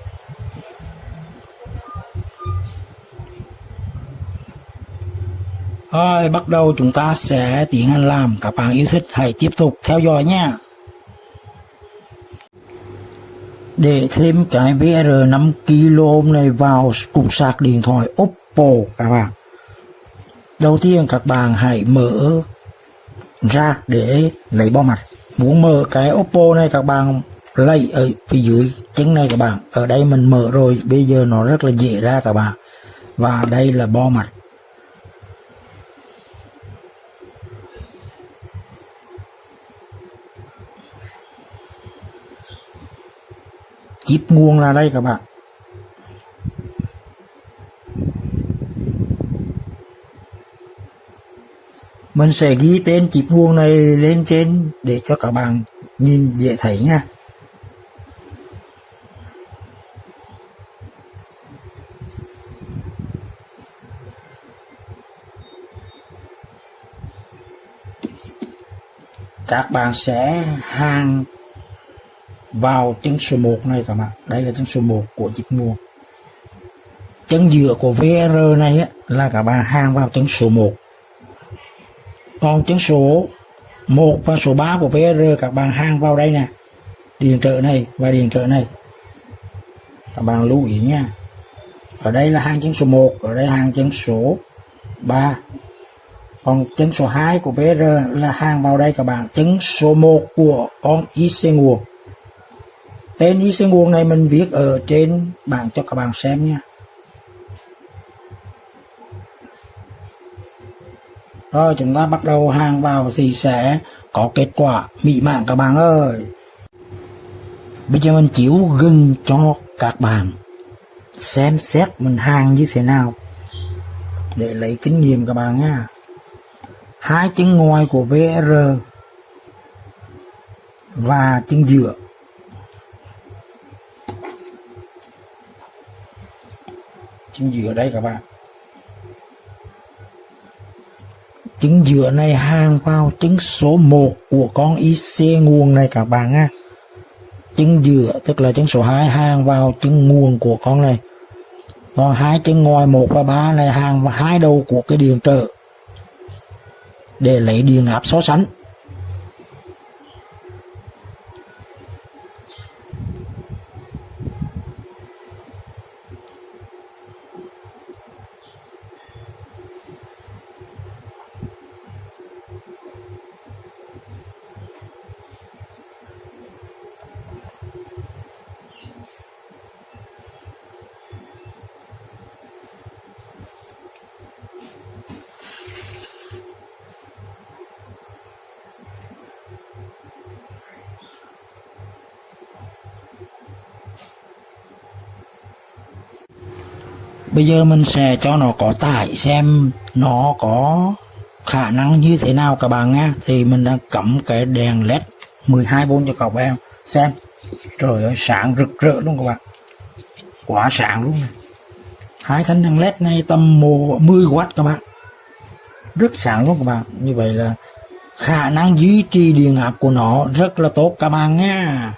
Rồi, bắt đầu chúng ta sẽ tiến hành làm. Các bạn yêu thích hãy tiếp tục theo dõi nha. Để thêm cái VR 5 kΩ này vào cục sạc điện thoại Oppo các bạn. Đầu tiên các bạn hãy mở ra để lấy bo mặt. Muốn mở cái Oppo này các bạn lấy ở phía dưới chân này các bạn. Ở đây mình mở rồi, bây giờ nó rất là dễ ra các bạn. Và đây là bo mặt. Chip nguồn là đây các bạn. Mình sẽ ghi tên chip nguồn này lên trên để cho các bạn nhìn dễ thấy nha. Các bạn sẽ hàn vào chân số 1 này các bạn. Đây là chân số 1 của chip nguồn. Chân giữa của VR này á, là các bạn hàn vào chân số 1. Còn chân số 1 và số 3 của VR các bạn hàn vào đây nè. Điện trở này và điện trở này. Các bạn lưu ý nha. Ở đây là hàn chân số 1, ở đây hàn chân số 3. Còn chân số 2 của BR là hàng vào đây các bạn. Chân số 1 của con IC nguồn. Tên IC nguồn này mình viết ở trên bảng cho các bạn xem nha. Rồi chúng ta bắt đầu hàng vào thì sẽ có kết quả mỹ mãn các bạn ơi. Bây giờ mình chiếu gần cho các bạn xem xét mình hàng như thế nào để lấy kinh nghiệm các bạn nha. Hai chân ngoài của BR và chân giữa. Chân giữa đây các bạn. Chân giữa này hàng vào chân số 1 của con IC nguồn này các bạn nha. Chân giữa tức là chân số 2 hàng vào chân nguồn của con này. Còn hai chân ngoài 1 và 3 này hàng vào hai đầu của cái điện trở để lấy điện áp so sánh. Bây giờ mình sẽ cho nó có tải xem nó có khả năng như thế nào các bạn nha. Thì mình đang cắm cái đèn led 12V cho các bạn xem. Trời ơi sáng rực rỡ luôn các bạn. Quá sáng luôn này. Hai thanh đèn led này tầm 10W các bạn. Rất sáng luôn các bạn. Như vậy là khả năng duy trì điện áp của nó rất là tốt các bạn nha.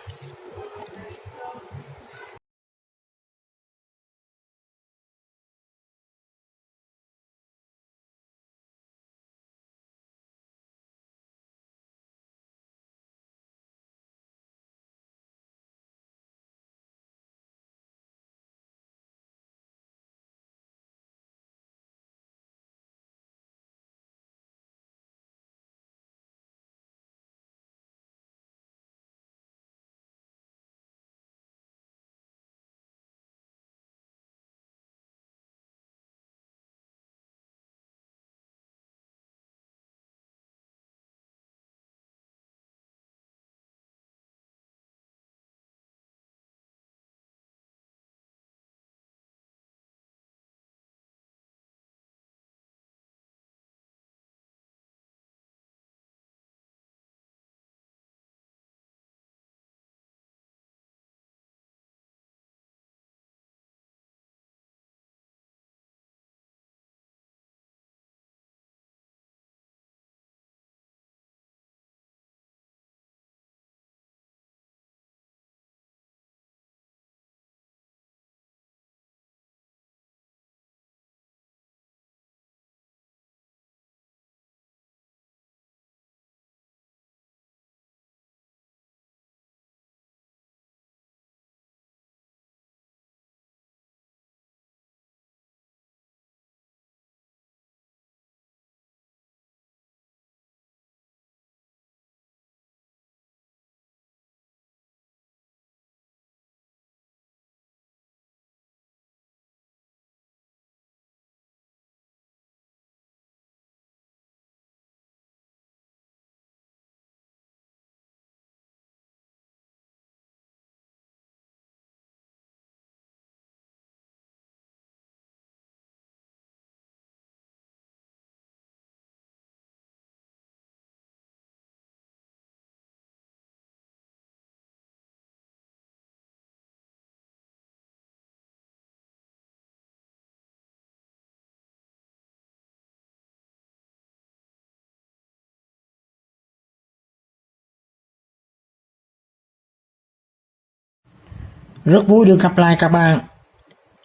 Rất vui được gặp lại các bạn.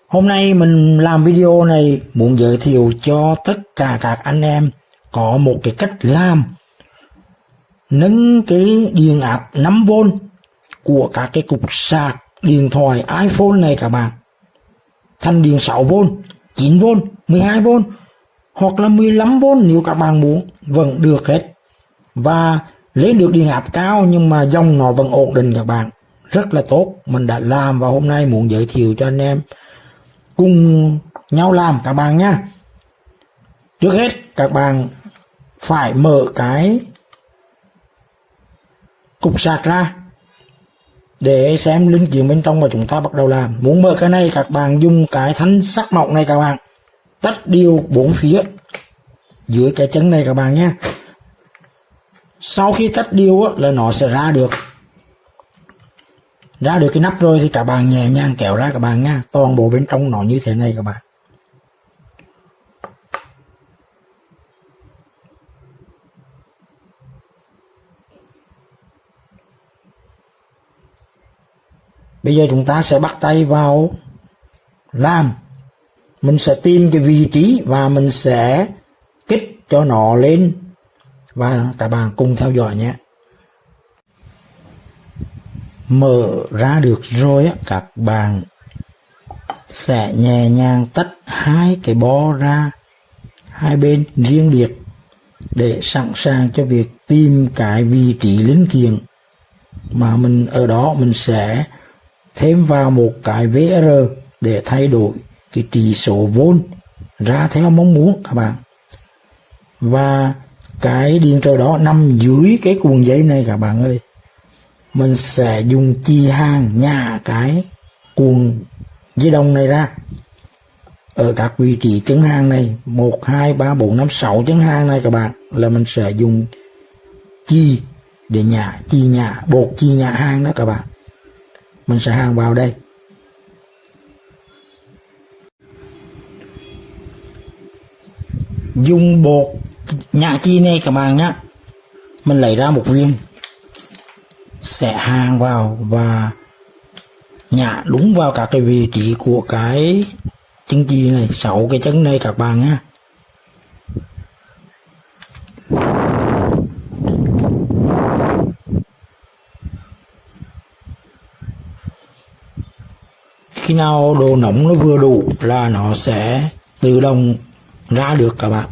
Hôm nay mình làm video này muốn giới thiệu cho tất cả các anh em có một cái cách làm nâng cái điện áp 5V của các cái cục sạc điện thoại iPhone này các bạn thành điện 6V, 9V, 12V hoặc là 15V nếu các bạn muốn, vẫn được hết. Và lên được điện áp cao nhưng mà dòng nó vẫn ổn định các bạn, rất là tốt. Mình đã làm và hôm nay muốn giới thiệu cho anh em cùng nhau làm các bạn nhé. Trước hết các bạn phải mở cái cục sạc ra để xem linh kiện bên trong và chúng ta bắt đầu làm. Muốn mở cái này các bạn dùng cái thanh sắt mỏng này các bạn tách đều 4 phía dưới cái chân này các bạn nhé. Sau khi tách đều là nó sẽ ra được cái nắp rồi thì các bạn nhẹ nhàng kéo ra các bạn nha. Toàn bộ bên trong nó như thế này các bạn. Bây giờ chúng ta sẽ bắt tay vào làm. Mình sẽ tìm cái vị trí và mình sẽ kích cho nó lên và các bạn cùng theo dõi nhé. Mở ra được rồi á, các bạn sẽ nhẹ nhàng tách hai cái bo ra hai bên riêng biệt để sẵn sàng cho việc tìm cái vị trí linh kiện mà mình ở đó. Mình sẽ thêm vào một cái VR để thay đổi cái chỉ số vôn ra theo mong muốn các bạn. Và cái điện trở đó nằm dưới cái cuộn dây này các bạn ơi. Mình sẽ dùng chì hàng nhả cái cuộn dây đồng này ra ở các vị trí chân hàng này 1, 2, 3, 4, 5, 6 chân hàng này các bạn, là mình sẽ dùng chì để nhả, chì nhả, bột chì nhả hàng đó các bạn. Mình sẽ hàng vào đây. Dùng bột nhả chì này các bạn nhé. Mình lấy ra một viên, sẽ hàng vào và nhả đúng vào các cái vị trí của cái chân chì này, 6 cái chân này các bạn nhé. Khi nào độ nóng nó vừa đủ là nó sẽ tự động ra được các bạn.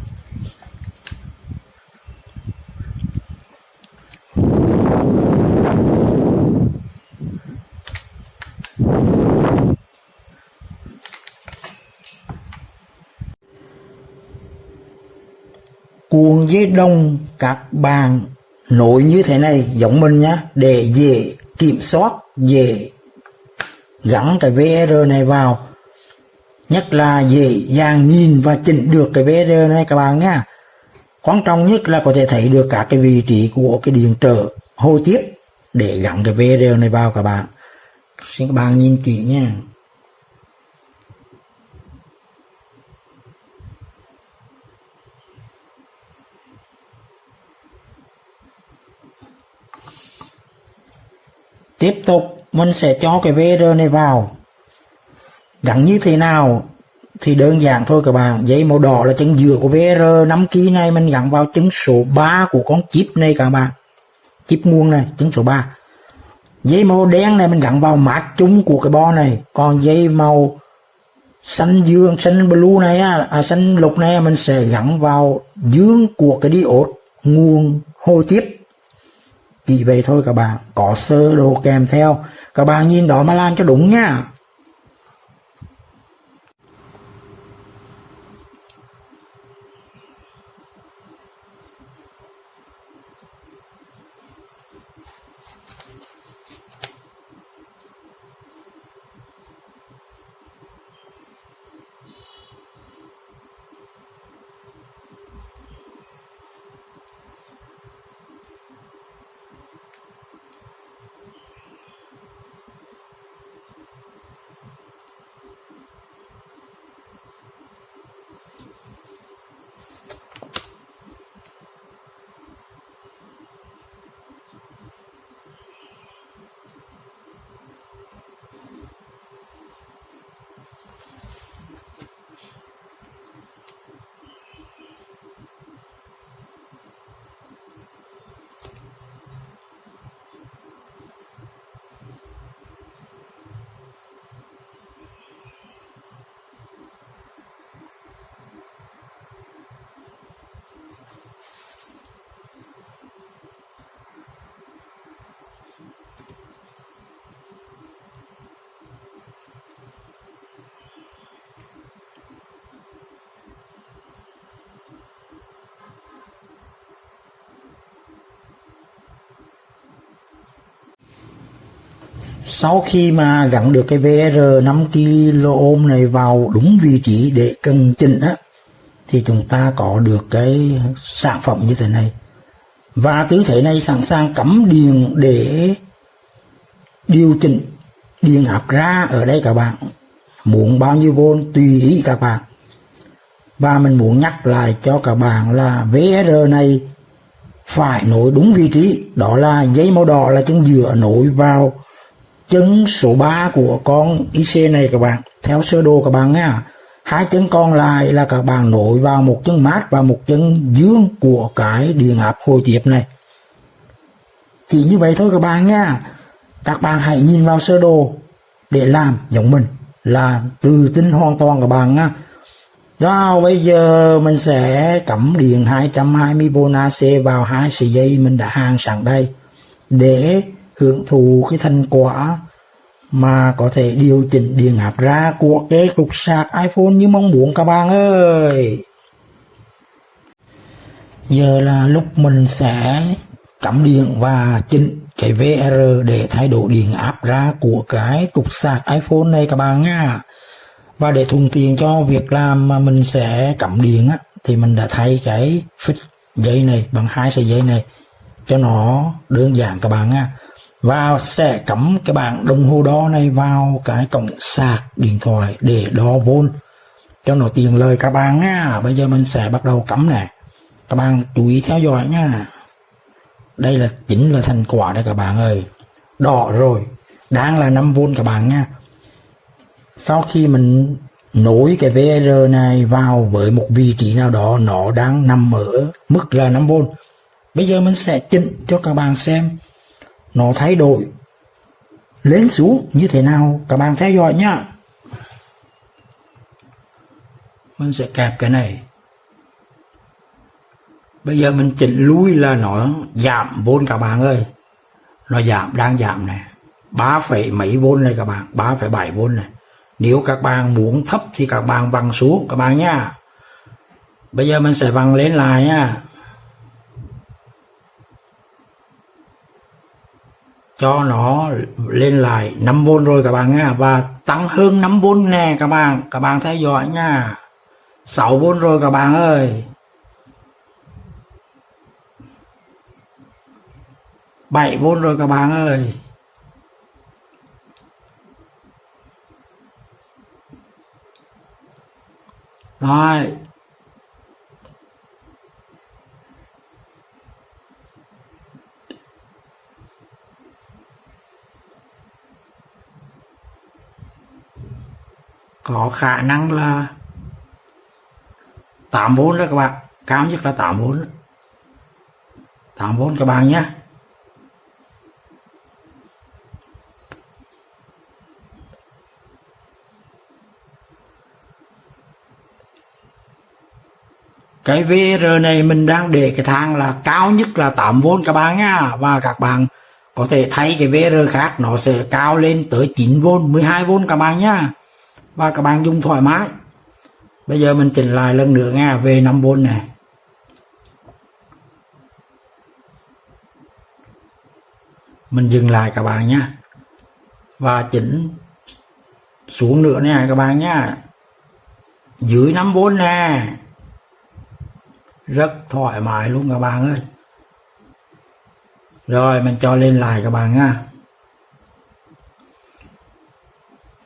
Cuộn dây đồng các bạn nối như thế này giống mình nhá, để dễ kiểm soát, dễ gắn cái VR này vào, nhất là dễ dàng nhìn và chỉnh được cái VR này các bạn nhá. Quan trọng nhất là có thể thấy được các cái vị trí của cái điện trở hồi tiếp để gắn cái VR này vào các bạn. Xin các bạn nhìn kỹ nha. Tiếp tục mình sẽ cho cái VR này vào. Gắn như thế nào thì đơn giản thôi các bạn. Dây màu đỏ là chân giữa của VR 5 kg này, mình gắn vào chân số 3 của con chip này các bạn. Chip nguồn này, chân số 3. Dây màu đen này mình gắn vào mát chung của cái bo này. Còn dây màu xanh dương, xanh blue này xanh lục này mình sẽ gắn vào dương của cái diode nguồn hồi tiếp. Chỉ vậy thôi các bạn, có sơ đồ kèm theo. Các bạn nhìn đó mà làm cho đúng nha. Sau khi mà gắn được cái VR 5 kΩ này vào đúng vị trí để cần chỉnh á, thì chúng ta có được cái sản phẩm như thế này. Và tư thế này sẵn sàng cắm điện để điều chỉnh điện áp ra ở đây các bạn. Muốn bao nhiêu vôn tùy ý các bạn. Và mình muốn nhắc lại cho các bạn là VR này phải nối đúng vị trí. Đó là dây màu đỏ là chân giữa nối vào chân số 3 của con IC này các bạn. Theo sơ đồ các bạn nha. Hai chân còn lại là các bạn nối vào một chân mát và một chân dương của cái điện áp hồi tiếp này. Chỉ như vậy thôi các bạn nha. Các bạn hãy nhìn vào sơ đồ để làm giống mình, là tự tin hoàn toàn các bạn nha. Rồi bây giờ mình sẽ cắm điện 220V AC vào hai sợi dây mình đã hàng sẵn đây để hưởng thụ cái thành quả mà có thể điều chỉnh điện áp ra của cái cục sạc iPhone như mong muốn các bạn ơi. Giờ là lúc mình sẽ cắm điện và chỉnh cái VR để thay đổi điện áp ra của cái cục sạc iPhone này các bạn nha. Và để thuận tiện cho việc làm mà mình sẽ cắm điện á, thì mình đã thay cái phích dây này bằng hai sợi dây này cho nó đơn giản các bạn nha. Và sẽ cắm cái bảng đồng hồ đo này vào cái cổng sạc điện thoại để đo vôn cho nó tiện lợi các bạn nha. Bây giờ mình sẽ bắt đầu cắm nè. Các bạn chú ý theo dõi nha. Đây là chính là thành quả đây các bạn ơi. Đỏ rồi, đang là 5V các bạn nha. Sau khi mình nối cái VR này vào với một vị trí nào đó, nó đang nằm ở mức là 5V. Bây giờ mình sẽ chỉnh cho các bạn xem nó thay đổi lên xuống như thế nào, các bạn theo dõi nhá. Mình sẽ kẹp cái này. Bây giờ mình chỉnh lui là nó giảm vôn các bạn ơi. Nó giảm, đang giảm này 3 mấy vôn này các bạn, 3,7V này. Nếu các bạn muốn thấp thì các bạn vặn xuống các bạn nhá. Bây giờ mình sẽ vặn lên lại nha. Cho nó lên lại 5V rồi các bạn nha. Và tăng hơn 5V nè các bạn theo dõi nha. 6V rồi các bạn ơi. 7V rồi các bạn ơi. Rồi. Có khả năng là 8V đó các bạn. Cao nhất là 8V. 8V các bạn nhé. Cái VR này mình đang để cái thang là cao nhất là 8V các bạn nha. Và các bạn có thể thay cái VR khác, nó sẽ cao lên tới 9V, 12V các bạn nhá. Và các bạn dùng thoải mái. Bây giờ mình chỉnh lại lần nữa nha, về 5V này. Mình dừng lại các bạn nhé. Và chỉnh xuống nữa nè các bạn nhé. Dưới 5V nè. Rất thoải mái luôn các bạn ơi. Rồi mình cho lên lại các bạn nha.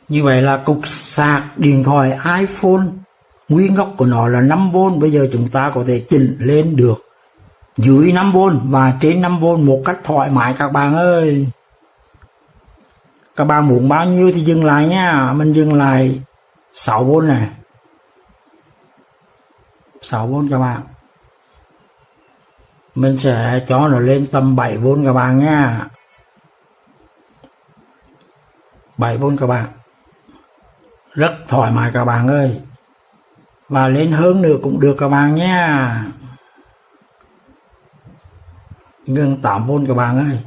Như vậy là cục sạc điện thoại iPhone nguyên gốc của nó là 5V. Bây giờ chúng ta có thể chỉnh lên được dưới 5V và trên 5V một cách thoải mái các bạn ơi. Các bạn muốn bao nhiêu thì dừng lại nha. Mình dừng lại 6V này. 6V các bạn. Mình sẽ cho nó lên tầm 7V các bạn nha. 7V các bạn. Rất thoải mái các bạn ơi. Và lên hơn nữa cũng được các bạn nha. Gần 8V các bạn ơi.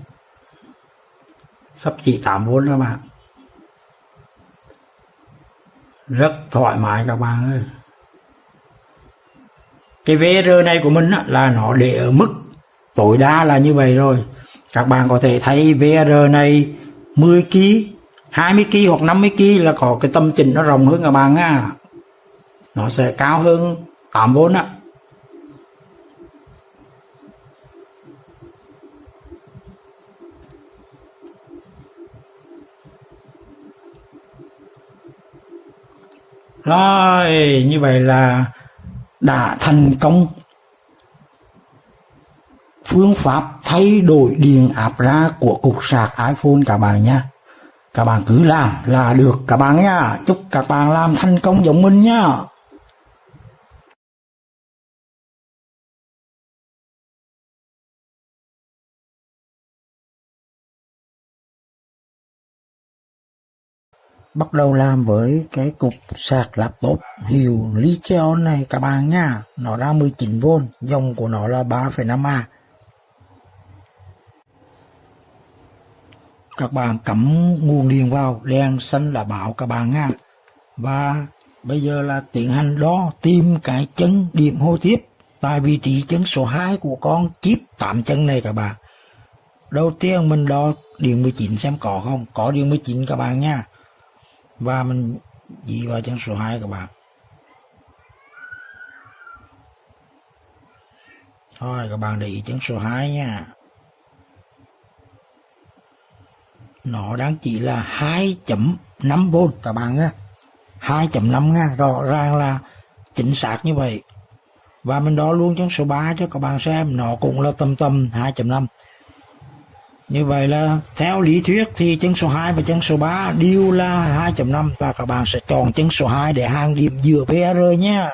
Sắp chỉ 8V các bạn. Rất thoải mái các bạn ơi. Cái VR này của mình á, là nó để ở mức tối đa là như vậy rồi. Các bạn có thể thấy VR này 10kg, 20 kg hoặc 50 kg là có cái tầm chỉnh nó rộng hơn các bạn nha, nó sẽ cao hơn 8V á. Rồi như vậy là đã thành công phương pháp thay đổi điện áp ra của cục sạc iPhone các bạn nha. Các bạn cứ làm là được các bạn nha. Chúc các bạn làm thành công giống mình nha. Bắt đầu làm với cái cục sạc laptop hiệu Licheon này các bạn nha. Nó ra 19V, dòng của nó là 3,5A. Các bạn cắm nguồn điện vào, đèn xanh là báo các bạn nha. Và bây giờ là tiến hành đo tìm cái chân điểm hô tiếp tại vị trí chân số 2 của con chip 8 chân này các bạn. Đầu tiên mình đo điện 19 xem có không, có điện 19 các bạn nha. Và mình dí vào chân số 2 các bạn. Thôi các bạn để ý chân số 2 nha. Nó đang chỉ là 2.5V các bạn nha. 2.5 nha, rõ ràng là chính xác như vậy. Và mình đo luôn chân số 3 cho các bạn xem, nó cũng là tầm 2.5. Như vậy là theo lý thuyết thì chân số 2 và chân số 3 đều là 2.5 và các bạn sẽ chọn chân số 2 để hàng điểm giữa VR nhé.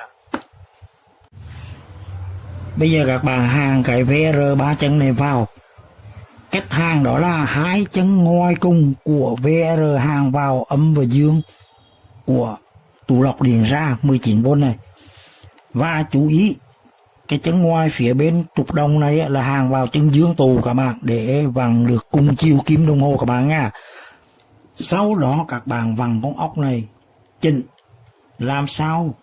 Bây giờ các bạn hàng cái VR 3 chân này vào. Cách hàng đó là 2 chân ngoài cùng của VR hàng vào âm và dương của tủ lọc điện ra 19V này. Và chú ý cái chân ngoài phía bên trục đồng này là hàng vào chân dương tù các bạn, để vặn được cùng chiều kim đồng hồ các bạn nha. Sau đó các bạn vặn con ốc này chỉnh làm sao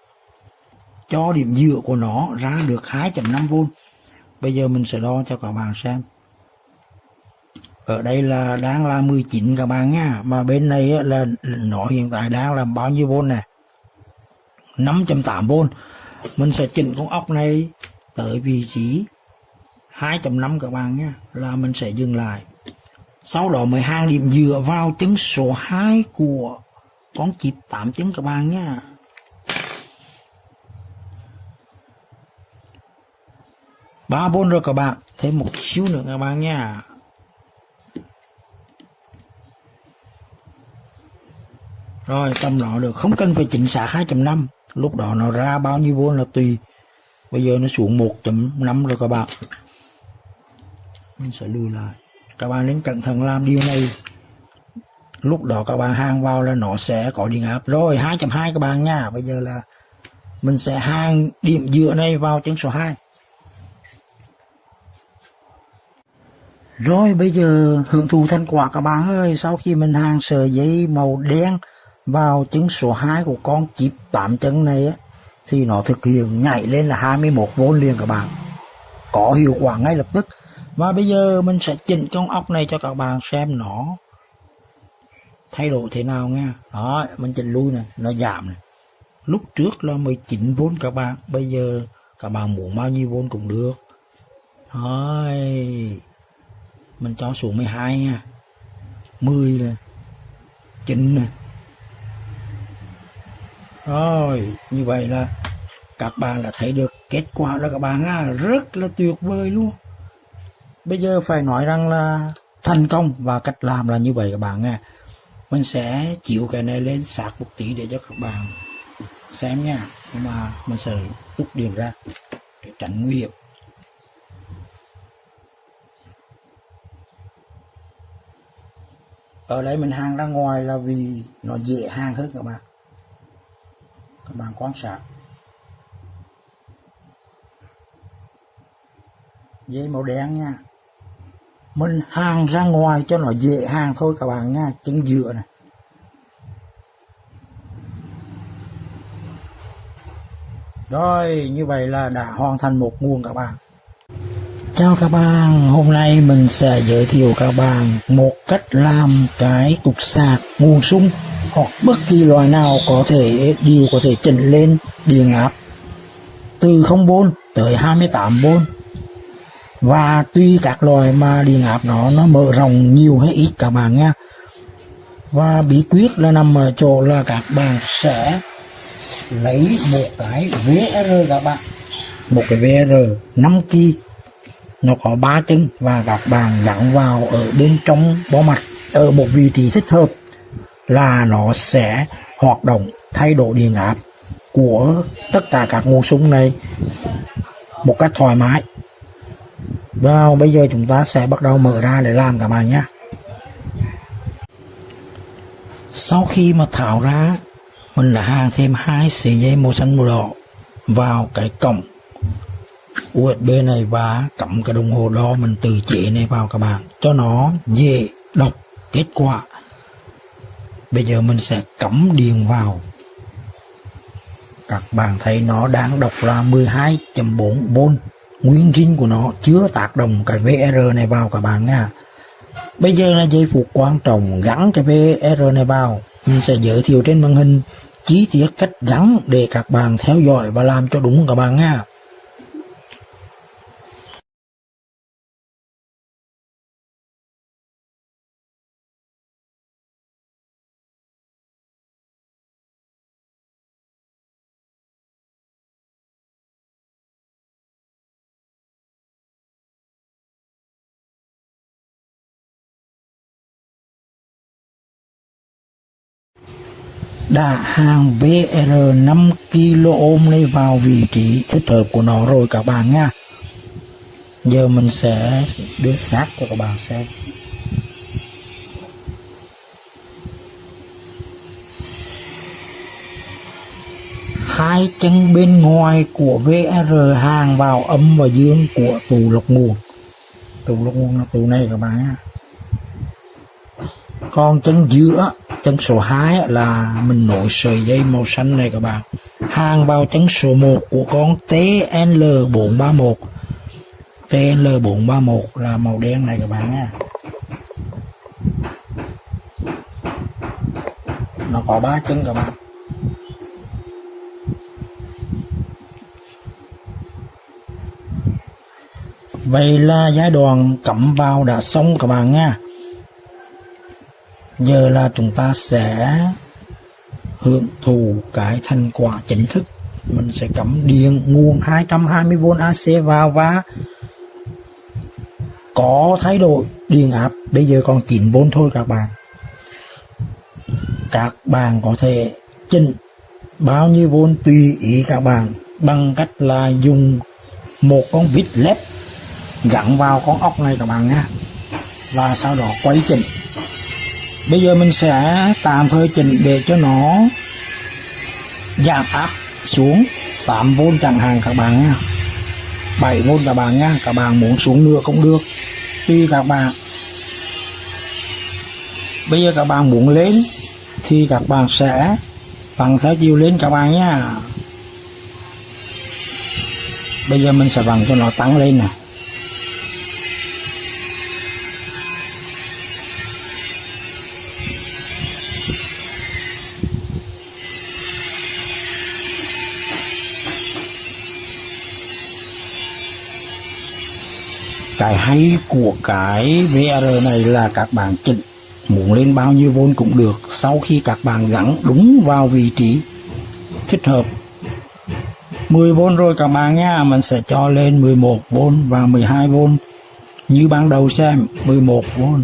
cho điểm giữa của nó ra được 2.5V. Bây giờ mình sẽ đo cho các bạn xem. Ở đây là đang là 19 các bạn nha, mà bên này là nó hiện tại đang là bao nhiêu V nè, 5.8V. Mình sẽ chỉnh con ốc này tới vị trí 2.5 các bạn nha, là mình sẽ dừng lại. Sau đó mới hàng điểm dựa vào chân số 2 của con chip 8 chân các bạn nha. Ba V rồi các bạn, thêm một xíu nữa các bạn nha. Rồi tầm đó được, không cần phải chính xác 2.5, lúc đó nó ra bao nhiêu V là tùy. Bây giờ nó xuống 1.5 rồi các bạn. Mình sẽ lùi lại. Các bạn nên cẩn thận làm điều này. Lúc đó các bạn hàng vào là nó sẽ có điện áp. Rồi 2.2 các bạn nha. Bây giờ là mình sẽ hàng điểm giữa này vào chân số 2. Rồi bây giờ hưởng thụ thành quả các bạn ơi. Sau khi mình hàng sợi dây màu đen vào chân số 2 của con chip 8 chân này á, thì nó thực hiện nhảy lên là 21V liền các bạn, có hiệu quả ngay lập tức. Và bây giờ mình sẽ chỉnh con ốc này cho các bạn xem nó thay đổi thế nào nha. Đó, mình chỉnh lui này, nó giảm này. Lúc trước là 19V các bạn, bây giờ các bạn muốn bao nhiêu V cũng được. Rồi, mình cho xuống 12 nha, 10 này, 9 này. Rồi, như vậy là các bạn đã thấy được kết quả đó các bạn ha, rất là tuyệt vời luôn. Bây giờ phải nói rằng là thành công, và cách làm là như vậy các bạn nha. Mình sẽ chịu cái này lên sạc một tí để cho các bạn xem nha. Nhưng mà mình sẽ rút điện ra để tránh nguy hiểm. Ở đây mình hàng ra ngoài là vì nó dễ hàng hơn các bạn. Các bạn quan sát dây màu đen nha, mình hàng ra ngoài cho nó dễ hàng thôi các bạn nha. Chân dựa này. Rồi như vậy là đã hoàn thành một nguồn các bạn. Chào các bạn, hôm nay mình sẽ giới thiệu các bạn một cách làm cái cục sạc nguồn sung hoặc bất kỳ loại nào đều có thể chỉnh lên điện áp từ 0V tới 28V, và tùy các loại mà điện áp nó mở rộng nhiều hay ít các bạn nha. Và bí quyết là nằm ở chỗ là các bạn sẽ lấy một cái VR các bạn, một cái VR 5 kỳ, nó có 3 chân, và các bạn gắn vào ở bên trong bo mặt ở một vị trí thích hợp là nó sẽ hoạt động thay đổi điện áp của tất cả các nguồn sung này một cách thoải mái. Và bây giờ chúng ta sẽ bắt đầu mở ra để làm các bạn nhé. Sau khi mà tháo ra, mình đã hàn thêm 2 sợi dây màu xanh màu đỏ vào cái cổng USB này và cắm cái đồng hồ đo mình tự chế này vào các bạn, cho nó dễ đọc kết quả. Bây giờ mình sẽ cắm điện vào. Các bạn thấy nó đang đọc là 12.4V, nguyên zin của nó, chưa tác động cái VR này vào các bạn nha. Bây giờ là giây phút quan trọng gắn cái VR này vào. Mình sẽ giới thiệu trên màn hình chi tiết cách gắn để các bạn theo dõi và làm cho đúng các bạn nha. Đã hàn VR 5kΩ này vào vị trí thích hợp của nó rồi các bạn nha. Giờ mình sẽ đưa sát cho các bạn xem. Hai chân bên ngoài của VR hàn vào âm và dương của tủ lọc nguồn. Tủ lọc nguồn là tủ này các bạn nha. Còn chân giữa, chân số 2 là mình nối sợi dây màu xanh này các bạn, hàn vào chân số 1 của con TL431. TL431 là màu đen này các bạn nha. Nó có 3 chân các bạn. Vậy là giai đoạn cắm vào đã xong các bạn nha. Giờ là chúng ta sẽ hưởng thụ cái thành quả chính thức. Mình sẽ cắm điện nguồn 220V AC vào và có thay đổi điện áp. Bây giờ còn 9V thôi các bạn. Các bạn có thể chỉnh bao nhiêu V tùy ý các bạn bằng cách là dùng một con vít led gắn vào con ốc này các bạn nha, và sau đó quay chỉnh. Bây giờ mình sẽ tạm thời chỉnh để cho nó giảm áp xuống 8V chẳng hạn các bạn nha, 7V các bạn nha. Các bạn muốn xuống nữa cũng được, tùy các bạn. Bây giờ các bạn muốn lên thì các bạn sẽ vặn theo chiều lên các bạn nha. Bây giờ mình sẽ vặn cho nó tăng lên này. Cái hay của cái VR này là các bạn chỉnh muốn lên bao nhiêu V cũng được, sau khi các bạn gắn đúng vào vị trí thích hợp. 10V rồi các bạn nha, mình sẽ cho lên 11V và 12V. Như ban đầu xem 11V.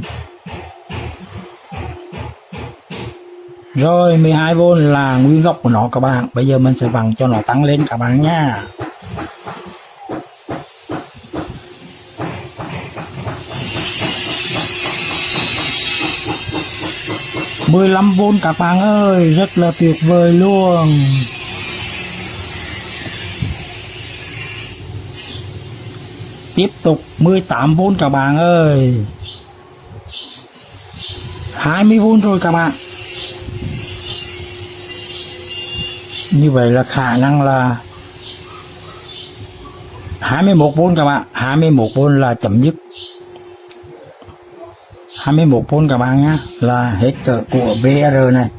Rồi 12V là nguyên gốc của nó các bạn. Bây giờ mình sẽ vặn cho nó tăng lên các bạn nha. 15V các bạn ơi, rất là tuyệt vời luôn. Tiếp tục 18V các bạn ơi. 20V rồi các bạn. Như vậy là khả năng là 21V các bạn, 21V là chấm dứt. 21V các bạn nhé, là hết cỡ của VR này.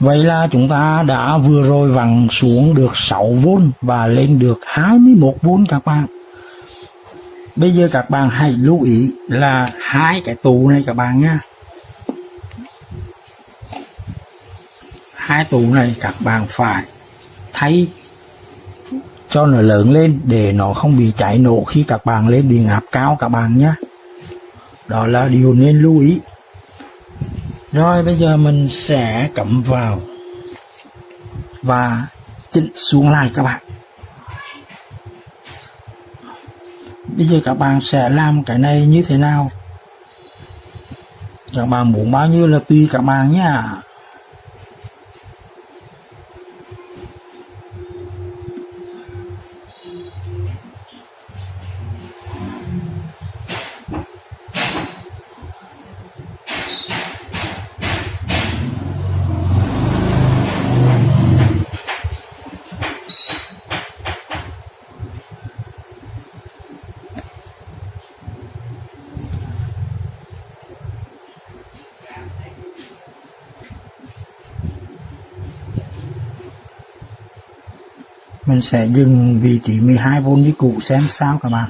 Vậy là chúng ta đã vừa rồi vặn xuống được 6V và lên được 21V các bạn. Bây giờ các bạn hãy lưu ý là hai cái tủ này các bạn nhé. Hai tủ này các bạn phải thay cho nó lớn lên để nó không bị cháy nổ khi các bạn lên điện áp cao các bạn nhé. Đó là điều nên lưu ý. Rồi bây giờ mình sẽ cắm vào và chỉnh xuống lại các bạn. Bây giờ các bạn sẽ làm cái này như thế nào? Các bạn muốn bao nhiêu là tùy các bạn nhé. Mình sẽ dừng vị trí 12V như cũ xem sao các bạn.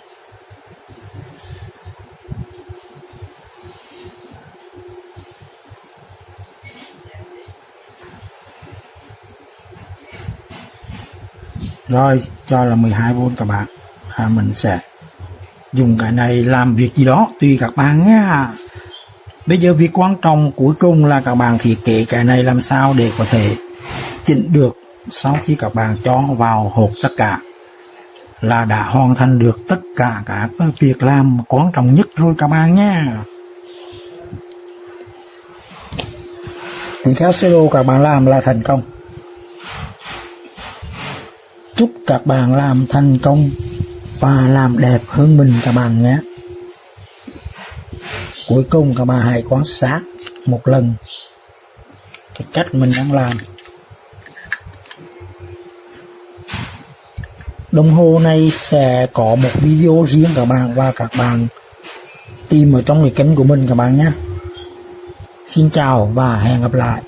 Rồi cho là 12V các bạn. Mình sẽ dùng cái này làm việc gì đó tùy các bạn nhé. Bây giờ việc quan trọng cuối cùng là các bạn thiết kế cái này làm sao để có thể chỉnh được. Sau khi các bạn cho vào hộp tất cả là đã hoàn thành được tất cả các việc làm quan trọng nhất rồi các bạn nhé. Thì theo sơ đồ các bạn làm là thành công. Chúc các bạn làm thành công và làm đẹp hơn mình các bạn nhé. Cuối cùng các bạn hãy quan sát một lần cái cách mình đang làm. Đồng hồ này sẽ có một video riêng các bạn và các bạn tìm ở trong cái kênh của mình các bạn nhé. Xin chào và hẹn gặp lại.